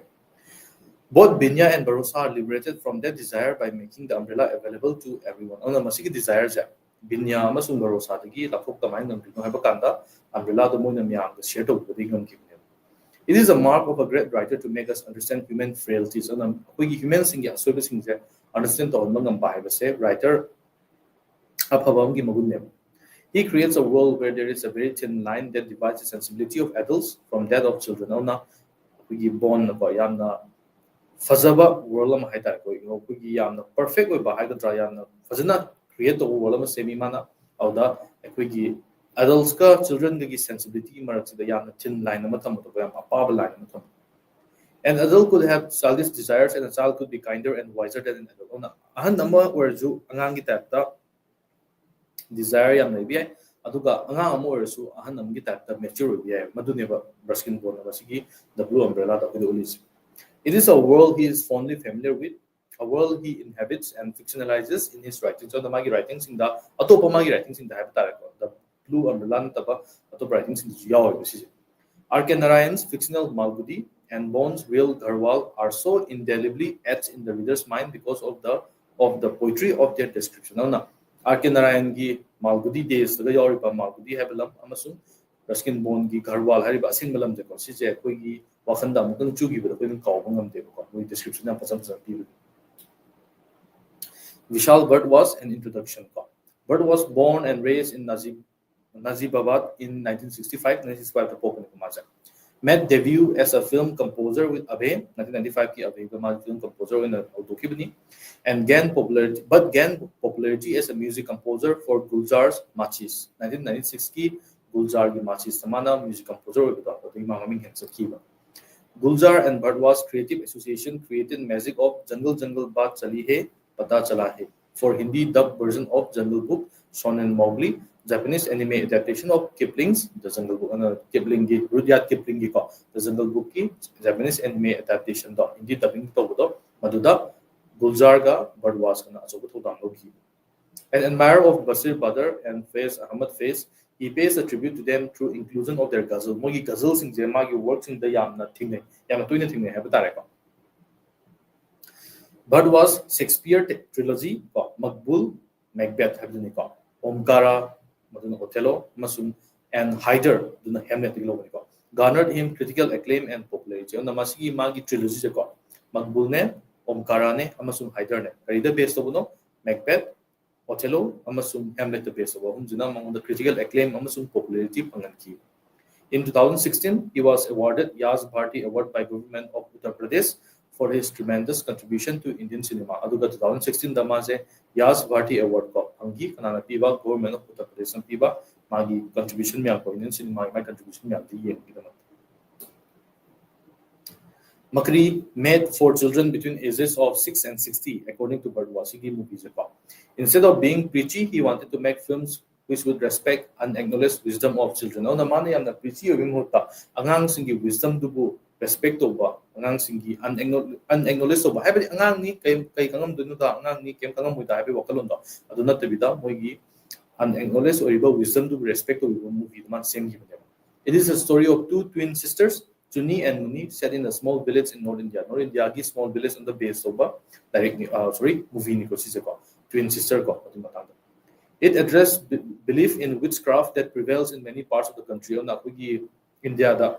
Both Binya and Barossa are liberated from their desire by making the umbrella available to everyone. Auna masigi desire ja. Binya amasung Barossa dagi lapok kamay ng bino have kanda umbrella do mo na miyang the share to budi ng kim. It is a mark of a great writer to make us understand human frailties. Auna kuji human singi asobe singi understand to mga bahay ba se writer aphabam gi magun ne. He creates a world where there is a very thin line that divides the sensibility of adults from that of children. Auna kuji born na ba yam na fazaba world am haita ko kuji yam na perfect way ba haida tra yam na fazana create the world am semi mana auda kuji adults ka children gi sensibility marak the yam na thin line na matam to yam apaba line matam. An adult could have childish desires and a child could be kinder and wiser than an adult. Auna ahan nama orju angang gi tapta desire yam na bi aduga angang amo orsu ahan nam gi tapta mature bi maduneba Ruskin Bone na sigi the blue umbrella da ko ulis. It is a world he is fondly familiar with, a world he inhabits and fictionalizes in his writings. So the magi writings in the atopa magi writings in the habitat, the blue umbrella taba atop writings in the yaw. R.K. Narayan's fictional Malgudi and Bone's real Garhwal are so indelibly etched in the reader's mind because of the poetry of their description. Now, R.K. Narayan gi Malgudi days the yoripa Malgudi habelam amasung Ruskin Bone gi Garhwal hariba asin malam de ko sije koi gi wakanda mukang chugi bada koi kaw ngam de ko moi description na pasam sa pi. Vishal Bhatt was an introduction. Bhatt was born and raised in Nazibabad in 1965 to Popan Kumaja. Made debut as a film composer with Abhay 1995 ki Abhay Kamal film composer in Audokibani and gained popularity as a music composer for Gulzar's Machis 1996 ki Gulzar ki Machis samana music composer with Mamaming Hensakiba. Gulzar and Bhardwaj Creative Association created music of Jungle Jungle Baat Chali Hai Pata Chala Hai for Hindi dub version of Jungle Book, Shaun and Mowgli, Japanese anime adaptation of Kipling's The Jungle Book, Rudyard Kipling ki ko The Jungle Book ki Japanese anime adaptation do Hindi dubbing to do maduda Gulzar ga Bhardwaj kana aso to download ki. An admirer of Basir Badr and Faiz Ahmad Faiz, he pays a tribute to them through inclusion of their ghazal. Mogi ghazals in Magi works in the Yamna thing, Yamatuina thing, Habitareka. Bhardwaj Shakespeare trilogy, Makbul, Macbeth, Habdunika, Omkara, Maduna Othello, Masum, and Hyder, Duna Hamlet, garnered him critical acclaim and popularity. On the Masigi Magi trilogy, Makbul ne, Omkara ne, Amasum Hyder ne. Karida based on Macbeth, Othello, Amasum Hamlet the base of among the critical acclaim, Amasum popularity Panganki. In 2016, he was awarded Yas Bharti Award by government of Uttar Pradesh for his tremendous contribution to Indian cinema. Aduga 2016 Damaze Yas Bharti Award ko Angi Kanana Piba, government of Uttar Pradesh and Piba, Magi contribution me Indian cinema, my contribution me the Makri made 4 children between ages of 6 and 60, according to Bhardwaj movies. Instead of being preachy, he wanted to make films which would respect and acknowledge wisdom of children. Now, the money and the preachy of Imhota, Angang Singi wisdom to respect over Angang Singi, unacknowledged over. Have Angang ni kay Kangam Dunuda, Angang ni Kem Kangam with Happy Wakalunda, Aduna Tavida, Mogi, unacknowledged or about wisdom to respect over movie, the man same given them. It is a story of 2 twin sisters. Chuni and Muni set in a small village in North India. North India ki small village on the base of movie ni ko twin sister ko. It addressed belief in witchcraft that prevails in many parts of the country. On apugi India da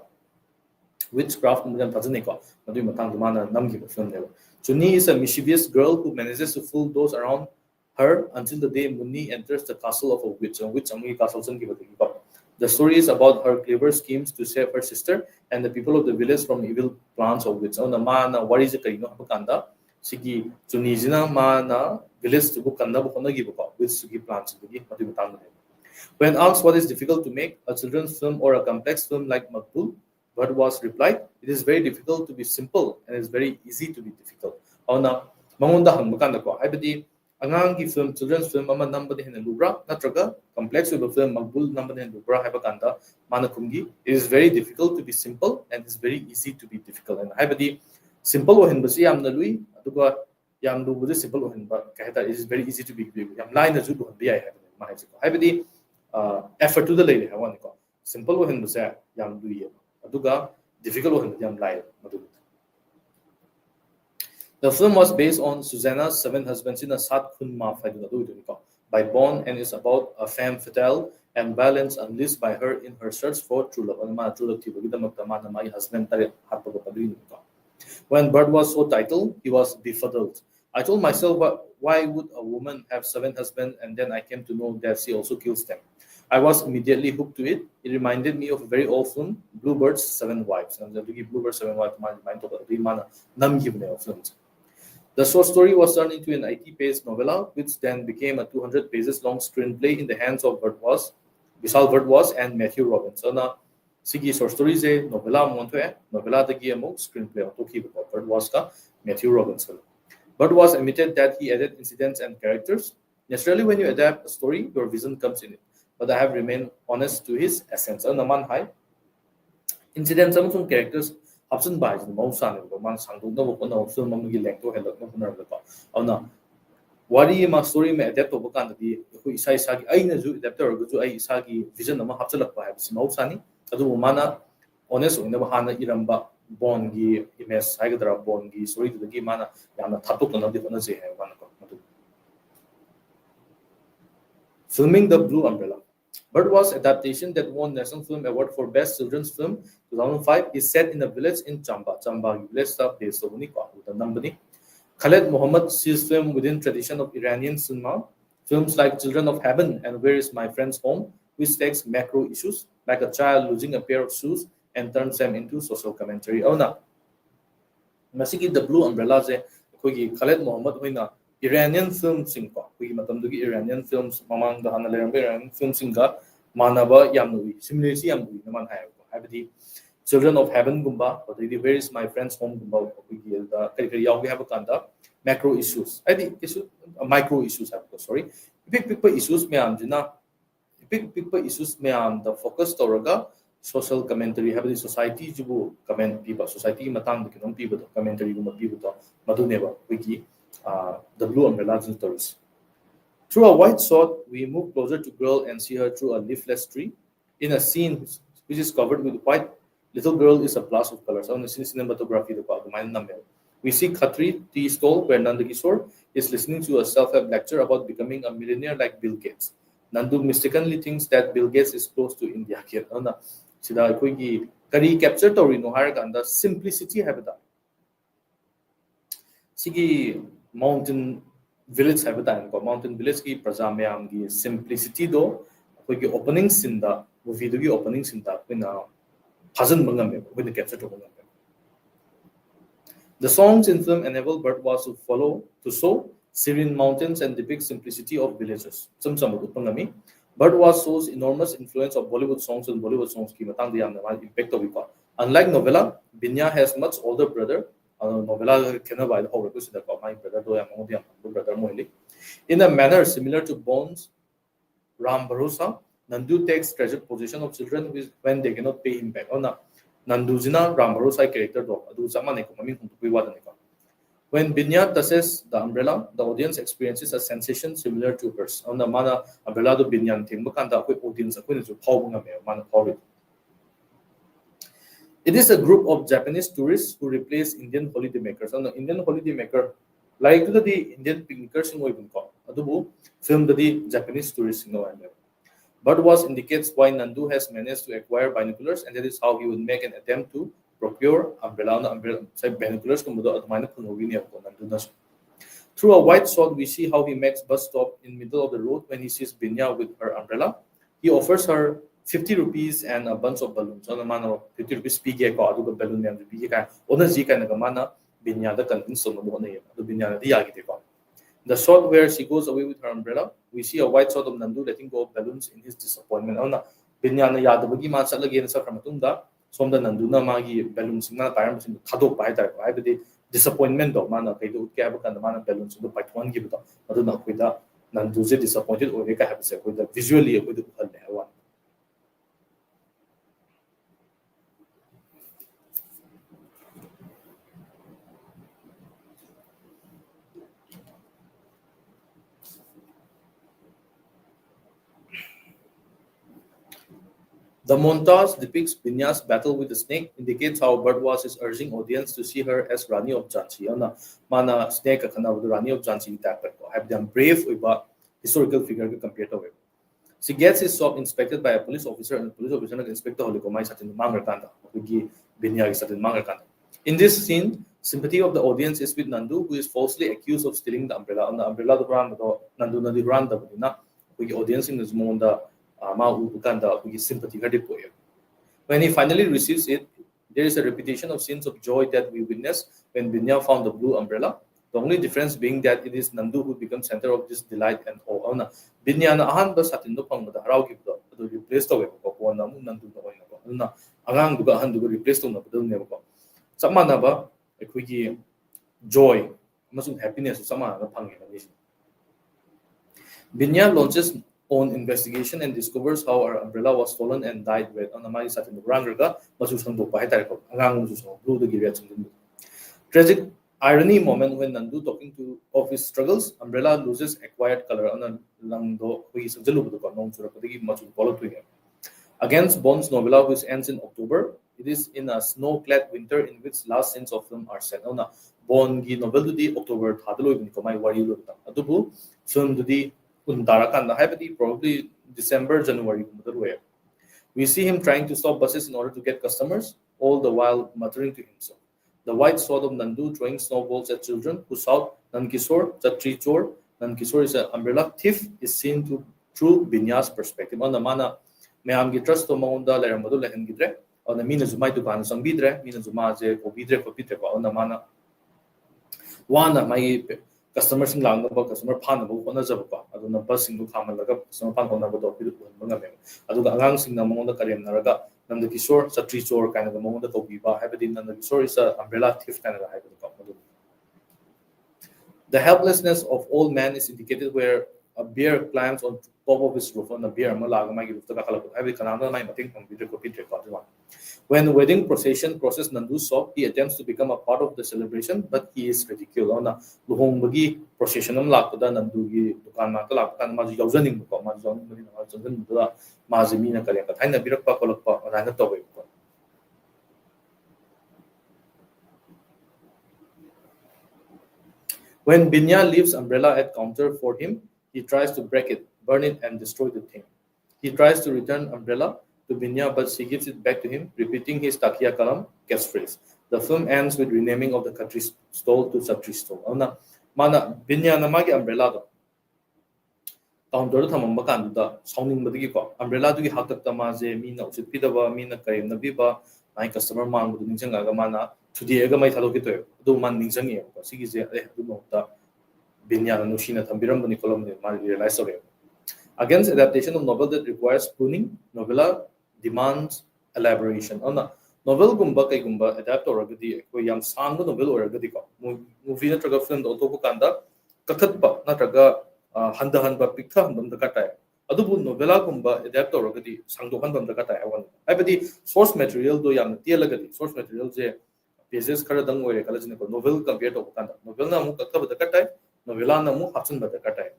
witchcraft mujan tajane ko. Madu matang dumana namgi ko film level. Chuni is a mischievous girl who manages to fool those around her until the day Muni enters the castle of a witch. Which amugi castle san ki batagi ko. The story is about her clever schemes to save her sister and the people of the village from evil plans of witches. On the mana, what is the Karino Apakanda? Sigi Tunizina mana village to book and Nabukona give up with Sugi plans. When asked what is difficult to make, a children's film or a complex film like Makbul, Bhardwaj replied, it is very difficult to be simple and it is very easy to be difficult. On a Mamunda Hamakanda ko, Ibadi. Angangi film, children's film, ama number the Lubra, Natraga, complex with a film, Makbul number the Lubra, Habakanda, Manakungi. It is very difficult to be simple and it is very easy to be difficult. And Habadi, simple ohinbasi yamna lui aduga yam lubuje simple ohinba kahta is very easy to be yam line na ju do bi ai ma hai ko haibadi effort to the lay hawan ko simple ohinbase yam lui aduga difficult ohinba yam lai madu. The film was based on Susanna's Seven Husbands in a Sat Khun Ma by Bond and is about a femme fatale and violence unleashed by her in her search for true love. When Bird was so titled, he was befuddled. I told myself, why would a woman have seven husbands? And then I came to know that she also kills them. I was immediately hooked to it. It reminded me of a very old film, Bluebird's Seven Wives. And the Bluebird's Seven Wives, the short story was turned into an 80-page novella, which then became a 200 pages long screenplay in the hands of Vishal Bhardwaj and Matthew Robbins. So now, sigi short stories है novella monthwe novella dagi amok screenplay toki Bhardwaj ka Matthew Robbins. Bhardwaj admitted that he added incidents and characters. Naturally, when you adapt a story, your vision comes in it. But I have remained honest to his essence. So naman hai incidents among characters option by the most on the man sang do one of film length to help wari ma story me adapt to kan di ko isai sagi ai na ju adapter go ju ai isagi vision ma hapchalak pa habs ma usani adu mana honest oina ba hana iramba bond gi image sai gadra bond gi story du gi mana yana thatuk na di na je hai wan ko filming The Blue Umbrella. Bhardwaj's adaptation that won National Film Award for Best Children's Film 2005 is set in a village in Chamba. Chamba village based on the Nambani. Khaled Mohammed sees film within tradition of Iranian cinema. Films like Children of Heaven and Where Is My Friend's Home, which takes macro issues like a child losing a pair of shoes and turns them into social commentary. Oh no. Masiki The Blue Umbrella je Khaled Mohammed hoina Iranian film singko we matamdugi Iranian films mamang da hana Iranian film singa manaba yamnui similarity yamnui naman habdi Children of Heaven gumba or the Where Is My Friend's Home gumba we have a kanda macro issues I think issue micro issues have sorry big issues me amjina big issues me am the focus toraga social commentary habdi society jibu comment people society matang the kinom people commentary gumba people madu neba wiki The Blue Umbrella stories. Through a white sword, we move closer to girl and see her through a leafless tree. In a scene which is covered with white, little girl is a blast of colors. On the cinematography, we see Khatri tea stall where Nanda Kishore is listening to a self-help lecture about becoming a millionaire like Bill Gates. Nandu mistakenly thinks that Bill Gates is close to India. Kari capture Torino Haraganda simplicity habita. Sigi mountain village have time mountain village ki praja mayam gi simplicity do koi ki opening scene da movie do gi opening scene da pina phazan bangam me with the capture to bangam. The songs in film enable Bhardwaj to follow to show serene mountains and depict simplicity of villages. Some utpangami Bhardwaj shows enormous influence of Bollywood songs and Bollywood songs ki matang di amna impact of it. Unlike novella, Binya has much older brother novella my brother in a manner similar to Bones Ram Bharosa. Nandu takes treasured possession of children when they cannot pay him back. Nandu Jina Ram Bharosa character when Binya touches the umbrella, the audience experiences a sensation similar to hers. On the mana umbrella do Binyan thing, Makanda audience it is a group of Japanese tourists who replace Indian holidaymakers. And the Indian holidaymaker, like the Indian picnickers in Adubu, film the Japanese tourists in Bhardwaj indicates why Nandu has managed to acquire binoculars, and that is how he would make an attempt to procure binoculars. Through a white shot, we see how he makes bus stop in middle of the road when he sees Binya with her umbrella. He offers her 50 rupees and a bunch of balloons. So, 50 rupees pige ko adu balloon yan pige ka. Ona ji ka nagamana binya da convince mo na adu binya di yagi ko. The shot where she goes away with her umbrella, we see a white shot of Nandu letting go of balloons in his disappointment. Ona binya na yadabagi ma chalagi na sa kamatunda som da Nandu na magi balloons na tayam sin thadok pai tar pai bedi disappointment do mana kai do kya ba kan mana balloons do paitwan gi ba adu na kuida Nandu je disappointed or ka have se kuida visually kuida hal ne wa. The montage depicts Binya's battle with the snake, indicates how Bhardwaj is urging audience to see her as Rani of Jhansi. Ana mana snake kana Rani of Jhansi type ko. Have them brave uiba historical figure compared to it. She gets his shop inspected by a police officer, and the police officer inspector holiko mai satin mangar kanda. Ugi Binya is satin mangar kanda. In this scene, sympathy of the audience is with Nandu, who is falsely accused of stealing the umbrella. On the umbrella, the brand Nandu Nadi brand the Budina, who audience in this monda Ma Ubukanda, who is sympathy. When he finally receives it, there is a repetition of scenes of joy that we witness when Binya found the blue umbrella. The only difference being that it is Nandu who becomes center of this delight and awe. Binya na ahan ba satin do pang da haraw gibdo adu replace to ko ko na mu Nandu do ko na agang duga ahan duga replace to na budum ne ko sama na ba ekui joy amasung happiness sama na pang ni Binya launches own investigation and discovers how our umbrella was stolen and dyed red. On the Mali Satin Rangerga, Masusang Dupa, Angang Blue the Gilead. Tragic irony moment when Nandu talking to of his struggles, umbrella loses acquired color on a Langdo, who is a Zilubuka, known to Rapadi, much follow to him. Against Bond's novella, which ends in October, it is in a snow-clad winter in which last scenes of film are set. On a Bond's novel to the October, Tadalo, Nikomai, Wari, Adubu, film to the Undarakanda, probably December, January. We see him trying to stop buses in order to get customers, all the while muttering to himself. The white sword of Nandu throwing snowballs at children who shout Nankishore, Chatri Chor. Nankishore is an umbrella thief, is seen through Binya's perspective. On the mana, Mayamgi trust to Maunda, Laramadu, Lahengidre, on the Mina Zumai to Pan Sambidre, Mina Zumaze, Obidre, Kopitre, on the mana. One, my customers in Langaba, customer Panabo, Honazaba, I don't know, busing to Kamalaga, some Panonabo, Aduga Langsing among the Kariam Naraga, and the Kishore, Satri Chor, kind of the moment of Obiba, Habedin, and the Kishore is an umbrella thief kind of the The helplessness of old man is indicated where a bear climbs on top of his roof on the bear Malaga, my roof, the Kakalaku, every Kanana, my thing from Vidra Kopitre, when the wedding procession crosses Nandu's shop, he attempts to become a part of the celebration, but he is ridiculed. On the Luhongbagi procession of Lakoda, Nandugi, Dukan Makalakan, Mazi Yauzaning, Mazon, Mazimina Kaleka, Tina Birapa, Kolapa, and Anatowe. When Binya leaves umbrella at counter for him, he tries to break it, burn it, and destroy the thing. He tries to return umbrella to Binya, but she gives it back to him, repeating his Takia Kalam catchphrase. The film ends with renaming of the country stole to Satri stole. Mana Binya Namagi umbrella do. Counter Tamamba Kanda, sounding Badiko, umbrella to Hakat Tamaze, Mina Usipidava, Mina Karim Nabiba, my customer man with Ninjangamana, to the Egamai Talokito, do man Ninjani, Sigize, do not Binya Nushina Tambiram Nicolam, Mari realize of it. Against adaptation of novel that requires pruning, novella demands elaboration. On the novel Gumba Kaigumba adapt or Ragadi, Yam Sanga novel or Ragadiko, movie Natraga film, Otokanda, Kakatba, Natraga, Handa Hanba Pika, and the Katai. Adubu novella Gumba adapt or Ragadi, Sandohan from the Katai. I believe source material do Yam Tialagadi, source material, pages Karadang or a novel compared to Kanda. Novella Mukaka the Katai, novella Namu Hudson by the Katai.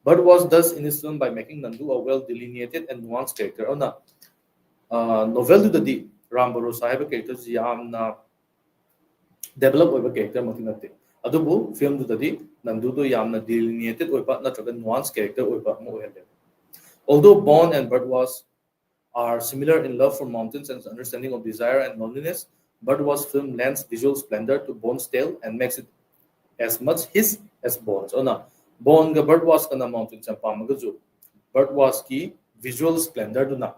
But was thus in his film by making Nandu a well delineated and nuanced character. On the novel to the Rambaro Sahib characters, Yamna develop over character Matinate. Adubu, film to the Nandu Yamna delineated or not a nuanced character or although Bond and Bhardwaj are similar in love for mountains and understanding of desire and loneliness, Bhardwaj's film lends visual splendor to Bond's tale and makes it as much his as Bond's. Bond Bhardwaj kana mountains and Pamagazu. Bhardwaj ki visual splendor do na.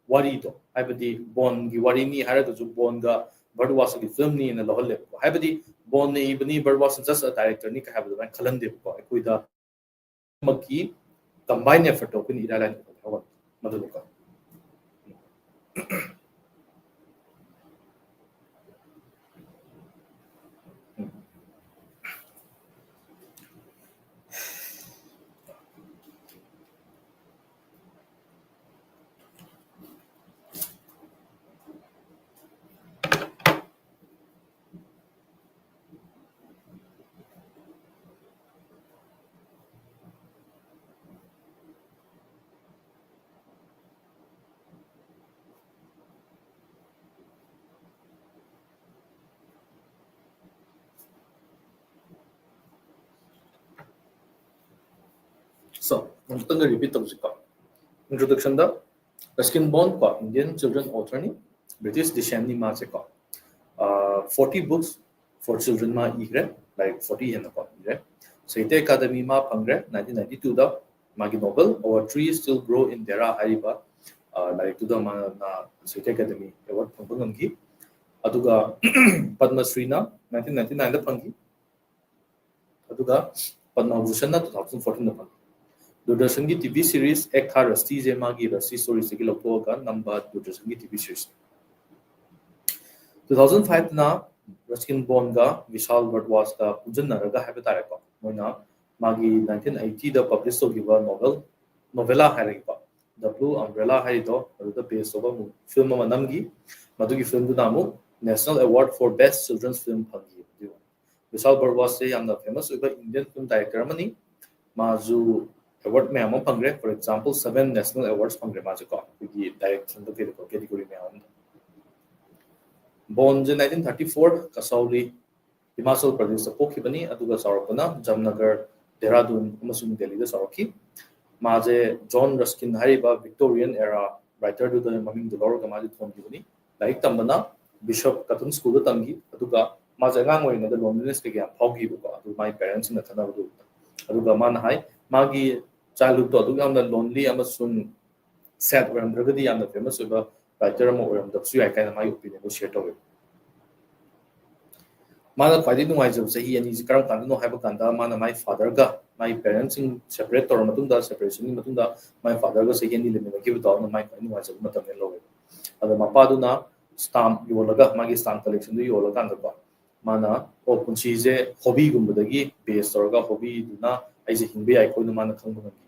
Warido. Habadi Bond gi warini haragazu Bond ga Bhardwaj ki film ni na lohole. Habadi Bond ni ibni Bhardwaj just a director ni ka habadu na khalande ko. Kuida maki combine effort ko ni iralan ko. Maduluka. ꯑꯃꯨꯛꯇꯪꯒ repeat ꯇꯧꯁꯤꯀꯣ ꯏꯟꯇ꯭ꯔꯣꯗꯛꯁꯟꯗ Ruskin Bond ꯀꯣ Indian children ꯑꯣꯊꯔꯅꯤ British ꯗꯤꯁꯦꯟꯅꯤ ꯃꯥꯁꯦ ꯀꯣ 40 books for children मा इग्रे like 40 हेन को इग्रे साहित्य अकादमी मा फंग्रे 1992 दा मागी नोबल और ट्री स्टिल ग्रो इन देरा हाइबा लाइक टू दा मा ना साहित्य अकादमी अवार्ड फंगंगी अदुगा पद्मश्री ना 1999 दा फंगी अदुगा पद्म भूषण ना 2014 दा फंगी दूरदर्शन की टीवी सीरीज एक था रस्ती जे मागी रस्ती स्टोरी से की लोगों नंबर दूरदर्शन की टीवी सीरीज 2005 ना रस्किन बॉन का विशाल वर्डवास का पुजनरगा है तारेको मोइना मागी 1980 दा पब्लिश होगिबा नोवेला हाइरेको द ब्लू अम्ब्रेला हाइदो अदुदा बेस्ड ओबा फिल्म मनमगी मदुगी फिल्म दु नामु national award for best children's film फंगी विशाल वर्डवास से यामना फेमस ओबा इंडियन फिल्म डायरेक्टर मनी माजु अवार्ड में फंग्रे फॉर एग्जांपल 7 नेशनल अवार्ड्स फंग्रे माजु को की डायरेक्शन द कैटेगरी में Born in 1934, Kasauli, Himachal Pradesh पोखिबनी अदुगा सारपना जामनगर देहरादून अमसुंग दिल्ली दा सारकी माजे जॉन रस्किन हाइबा विक्टोरियन एरा राइटर दु द ममिंग दुलौर गा माजे थोंगिबनी लाइक तंबना बिशप कटन स्कूल दा तंगी अदुगा माजे गांग ओइना द लोनलीनेस के ग्या फाउगी बको अदु माय पेरेंट्स ना खना बदु अदुगा मान हाय मागी चाइल्डहुड तो अदुगा हम लोनली अमसुंग सैड ओरमद्रगदी यामना फेमस ओबा राइटर अमो ओरमदसु याय कायना माय ओपिनियन को शेयर तौवे माना ख्वाइदि नुवाइजब सही अनि जि करम कांदनो हाइबा कांदा माना माय फादर गा माय पेरेंट्स इन सेपरेट तौर मतुंदा सेपरेशन नि मतुंदा माय फादर गा सही नि लिमिट गिव दाउ माय ख्वाइदि नुवाइजब मतम ने लोवे अदा मपादुना स्टाम्प योलगा मागी स्टाम्प कलेक्शन दु योलगा कांदा को माना ओ पुंची जे हॉबी गुंबदगी बेस तौरगा हॉबी दुना आइजे हिंबे आइ कोइ माना खंबंगी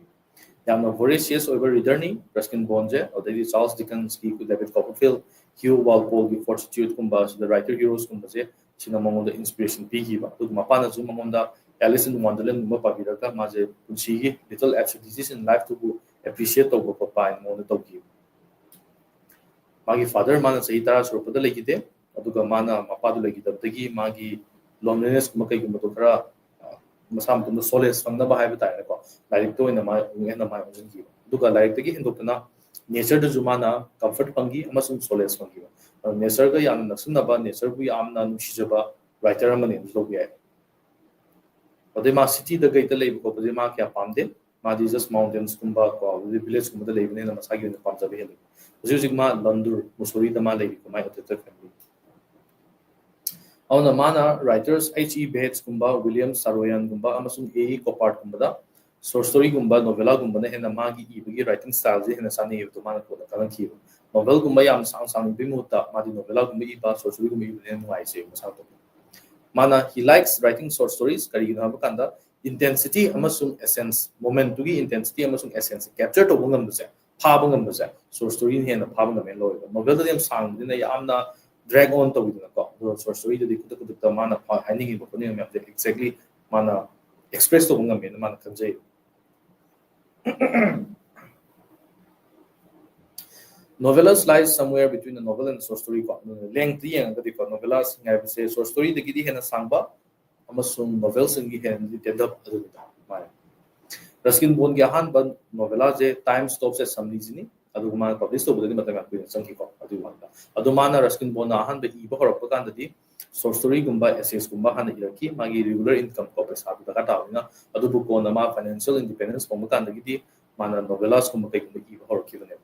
यामना वोरेशियस ओवर रीडर नि रस्किन बॉन्जे अदि चार्ल्स डिकन्स की डेविड कॉपरफील्ड ह्यू वालपोल की फोर्टिट्यूड कुंबा द राइटर हीरोज कुंबा जे सिना मंगोंदा इंस्पिरेशन पीगिबा तो मपाना जु मंगोंदा एलिस इन वंडरलैंड गुंबा पाबिरका माजे पुंसीगी little absurdities in life to appreciate तौबो पपा इन मोन तौगी मागी फादर माना सही तारा सुरपदा लेगिदे अदुगा माना मपादु लेगिदबदगी मागी लोनलीनेस गुंबा कई गुंबा तो खरा मसा मतुंदा सोलेस फंगना हाइबा तारेको लाइक तो इन मा हेना मा उजनगी दुगा लाइक तगी हिंदोकना नेचर द जुमाना कंफर्ट फंगी अमसुंग सोलेस फंगी नेचर का याम नक्सनबा नेचर बु यामना नुसिजबा राइटर अमने लोग याय अदे मा सिटी द गैत लेब को बजे मा क्या पामदे मा दि जस्ट माउंटेन्स कुंबा को विलेज कुंबा द लेबने न मसागी न पामजबे हेले हुजिक मा लंदुर मुसोरी द मा लेबि को माय अते फैमिली औना माना राइटर्स एच ई बेट्स कुंबा विलियम सारोयन कुंबा अमसुंग ए कोपार्ट कुंबा दा शॉर्ट स्टोरी गुंबा नोवेला गुंबा ने हेना मागी इबगी राइटिंग स्टाइल जे हेना साने तो माना को कलन की नोवेल गुंबा याम सांग सांग बि मुता मादी नोवेला गुंबा इबा शॉर्ट स्टोरी गुंबा इबने नुवाइ से मसा तो माना he likes writing short stories करी ना बकांदा इंटेंसिटी अमसुंग एसेंस मोमेंट टू की इंटेंसिटी अमसुंग एसेंस कैप्चर तो बंगम बसे फाब ngam बसे शॉर्ट स्टोरी हेना फाब ngam लो नोवेल द याम सांग दिना यामना ड्रैग ऑन तो बिना को शॉर्ट स्टोरी द कुत कुत माना हाइनिंग बको ने मैं एक्जेक्टली माना एक्सप्रेस तो ngam ने माना खंजे Novellas lies somewhere between a novel and a short story. Length yang the novellas ngai se short story de gidi hena sangba amasung novels ngi hen di tedap aduda mai Ruskin Bond gi han ban novella je time stops at some reason adu ma publish to budani matam akui sangi ko adu wanda adu mana Ruskin Bond han be iba horok kan di short story gumba essays gumba han iraki magi regular income ko pesa du daga tawina adu bu ko na ma financial independence ko kan da gidi mana novellas ko kai gumba iba horok ki bane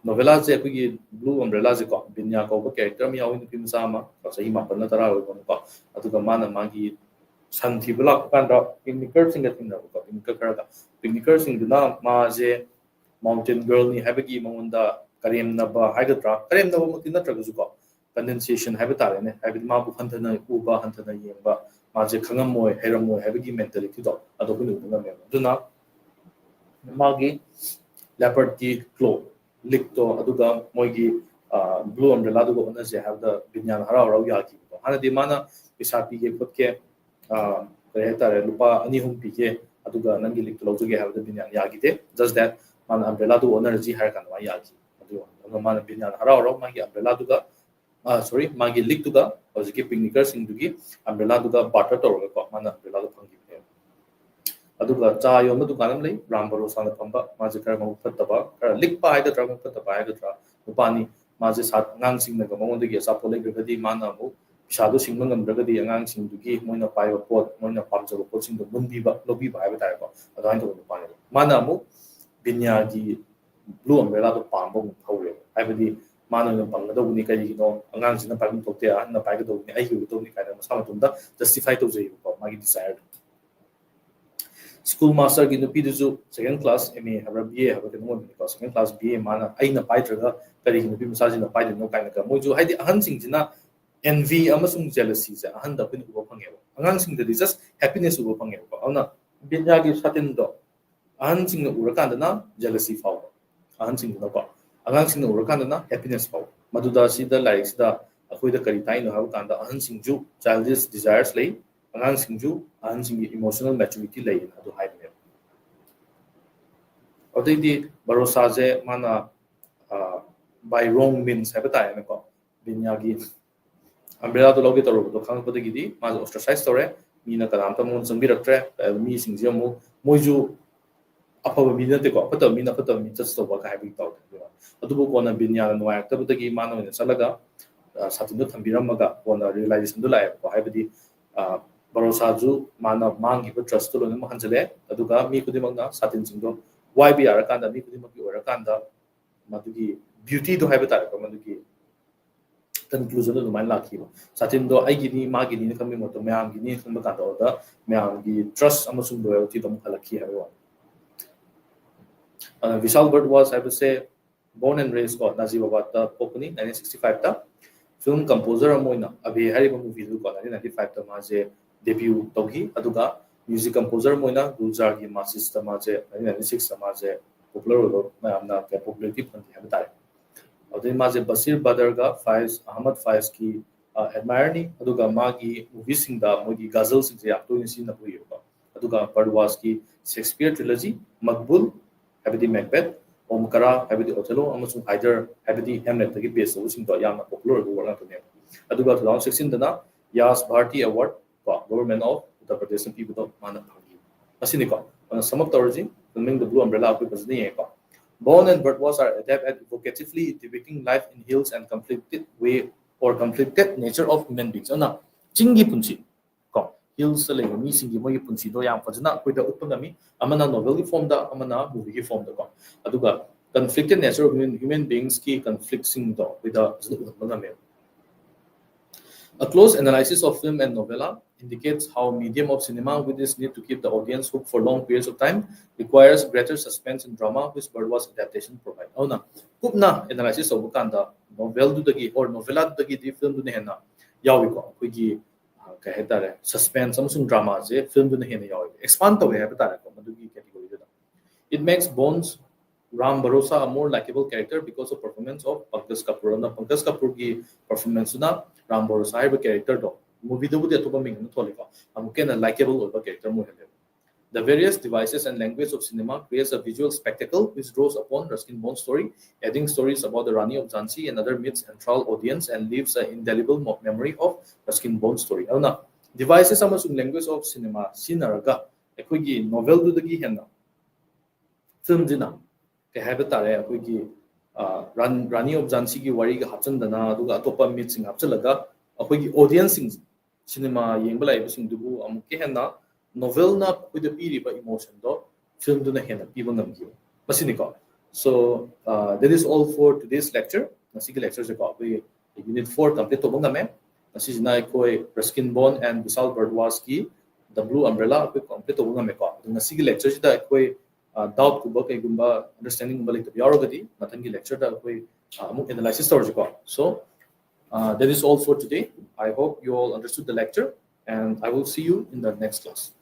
novella je apigi blue umbrella je ko binya ko ba character mi awin pim sama ko sahi ma panna tara ko ko adu ka mana magi santhi block kan da picnicker sing ga tin da ko picnicker sing na ma je mountain girl ni habagi monda karem na ba haigadra karem na ba mutin na tragu ko condensation habita ne habit ma bu hanthana uba hanthana yemba ma je khangam moy heram moy habagi mentality do adu ko nu na me duna magi leopard ki claw लिखतो अदुगा मोइगी blue umbrella दुगो न जे have the बिन्यान हरा हरा याकी तो हाना दि माना पिसा पी के खुद के कहे तारे लुपा अनि हुम पी के अदुगा नंगी लिख तो लौजुगे हैव द बिन्यान याकी दे जस्ट दैट माना अम्ब्रेला दु एनर्जी हार kan wa याकी अदु माना बिन्यान हरा हरा मागी अम्ब्रेला दुगा सॉरी मागी लिख दुगा हौजिके पिकनिकर सिंग दुगी अम्ब्रेला दुगा बाटर तोरगा को माना अम्ब्रेला दु fungi aduga cha yom dukan am lei ram bharosa na phamba ma je kar mau phattaba kar likpa ai da tra mau phattaba ai da tra upani ma je sat ngang sing na ga mong de ge sa pole ga di ma na mu pisa do sing ngam ga di ngang sing du gi moina pai ba pot moina pam jo pot sing do mun bi ba lo bi ba ai ba ta ko adai to pa ni ma na mu binya gi blue umbrella do pam bong thau le ai ba di ma na pam da ni kai gi no ngang sing na pa ko te an na pai ga do ni ai gi do ni kai na sa ma tum da justify to je ko ma gi desire school master की नुपी दुजु second class MA हबरा BA हबरा के नमो को second class BA माना आइना पाइत्रगा करी की नुपी मसाजी ना pipe no काइना का मोजु हाइदि अहन सिंग जिना envy अमसुंग jealousy से अहन द पिन उबो फंगे अंगांग सिंग दि just happiness उबो फंगे को अना बिन्या की सातिन दो अहन सिंग न उरकान दना jealousy फाव अहन सिंग न को अंगांग सिंग न उरकान दना happiness फाव मदुदा सिदा लाइक सिदा अखोइदा करी ताइनो हाव कांदा अहन सिंग जु childish desires लई angang singju an singi emotional maturity lay na do hai me odai di barosa je mana by wrong means have ta na ko binya gi umbrella to logi toro do khang pade gi di ma ostracize tore mi na kadam ta mon sambi raktre mi singje mo moju afaba mi na te ko pata mi na pata mi just to ba ka habi ta adu bo ko na binya no ya ta pade gi ma na salaga satin do thambiram ga ko na realization do lai ko hai badi barosa ju mana mangi ba trust to lo ma hanjale aduga mi kudi magna satin singdo YBR kanda mi kudi magi ora kanda madugi beauty do haiba tar ko madugi conclusion do man lakhi ba satin do ai gini ma gini kami mo to myam gini khamba ka do da myam gi trust amasung loyalty do khalakhi ha wa Vishal Bhatt was, I would say, born and raised ko Nazibabad ta Popuni 1965 ta film composer amoina abhi hariba movie du ko 1995 ta ma je debut togi aduga music composer moina Gulzar gi masis ta ma je 1996 ta ma je popular ro ma amna ke popularity phandi ha batare adui ma je Basir Badar ga Faiz Ahmad Faiz ki admire ni aduga ma gi movie sing da mogi ghazal sing je actor ni sin na hui ba aduga Bardwas ki Shakespeare trilogy Makbul habidi Macbeth Omkara habidi Othello amasung Haider habidi Hamlet tagi base so sing do yamna popular ro wala to ne aduga 2016 dana Yas Bharti Award government of Uttar Pradesh people do mana phagi asini ko sum up the filming the blue umbrella of because ni ko Bone and Bradwas are adept at evocatively depicting life in hills and conflicted way or conflicted nature of human beings ana chingi punchi ko hills le mi singi mo punchi do yang fajna koi da utpangami amana novel form da amana movie form da ko aduga conflicted nature of human beings ki conflict sing do with the a close analysis of film and novella indicates how medium of cinema with this need to keep the audience hooked for long periods of time requires greater suspense and drama which Bardwas adaptation provide. Auna kupna analysis of kanda novel du dagi or novella du dagi di film du ne hena yawi ko kuigi ka hetare suspense amusung drama je film du ne hena yawi expand to he betare ko madugi category da it makes Bones Ram Bharosa a more likable character because of performance of Pankaj Kapoor. Na Pankaj Kapoor ki performance na Ram Bharosa hai character do movie do bude to ba ming no tholika amuke na likable over character mo hele. The various devices and language of cinema creates a visual spectacle which draws upon Ruskin Bone's story, adding stories about the Rani of Jhansi and other myths enthrall audience and leaves an indelible memory of Ruskin Bone's story. Auna devices amasung language of cinema sinaraga ekhoigi novel du dagi henna film dina ke have tare akoigi Rani of Jhansi ki wari ga hapchandana aduga atopa myth sing hapchalaga akoigi audience sing cinema yengba lai sing dubu amuke henna novel na with the piri ba emotion do film do na henna piba ngamgi masini ko so that is all for today's lecture nasigi lecture se ko we unit 4 complete to bangame nasi na koi Ruskin Bone and Vishal Bardwas ki the blue umbrella we complete to bangame ko nasigi lecture sida koi doubt kuba kai gumba understanding gumba like yaro gadi mathangi lecture da koi amuk analysis torji ko so that is all for today. I hope you all understood the lecture and I will see you in the next class.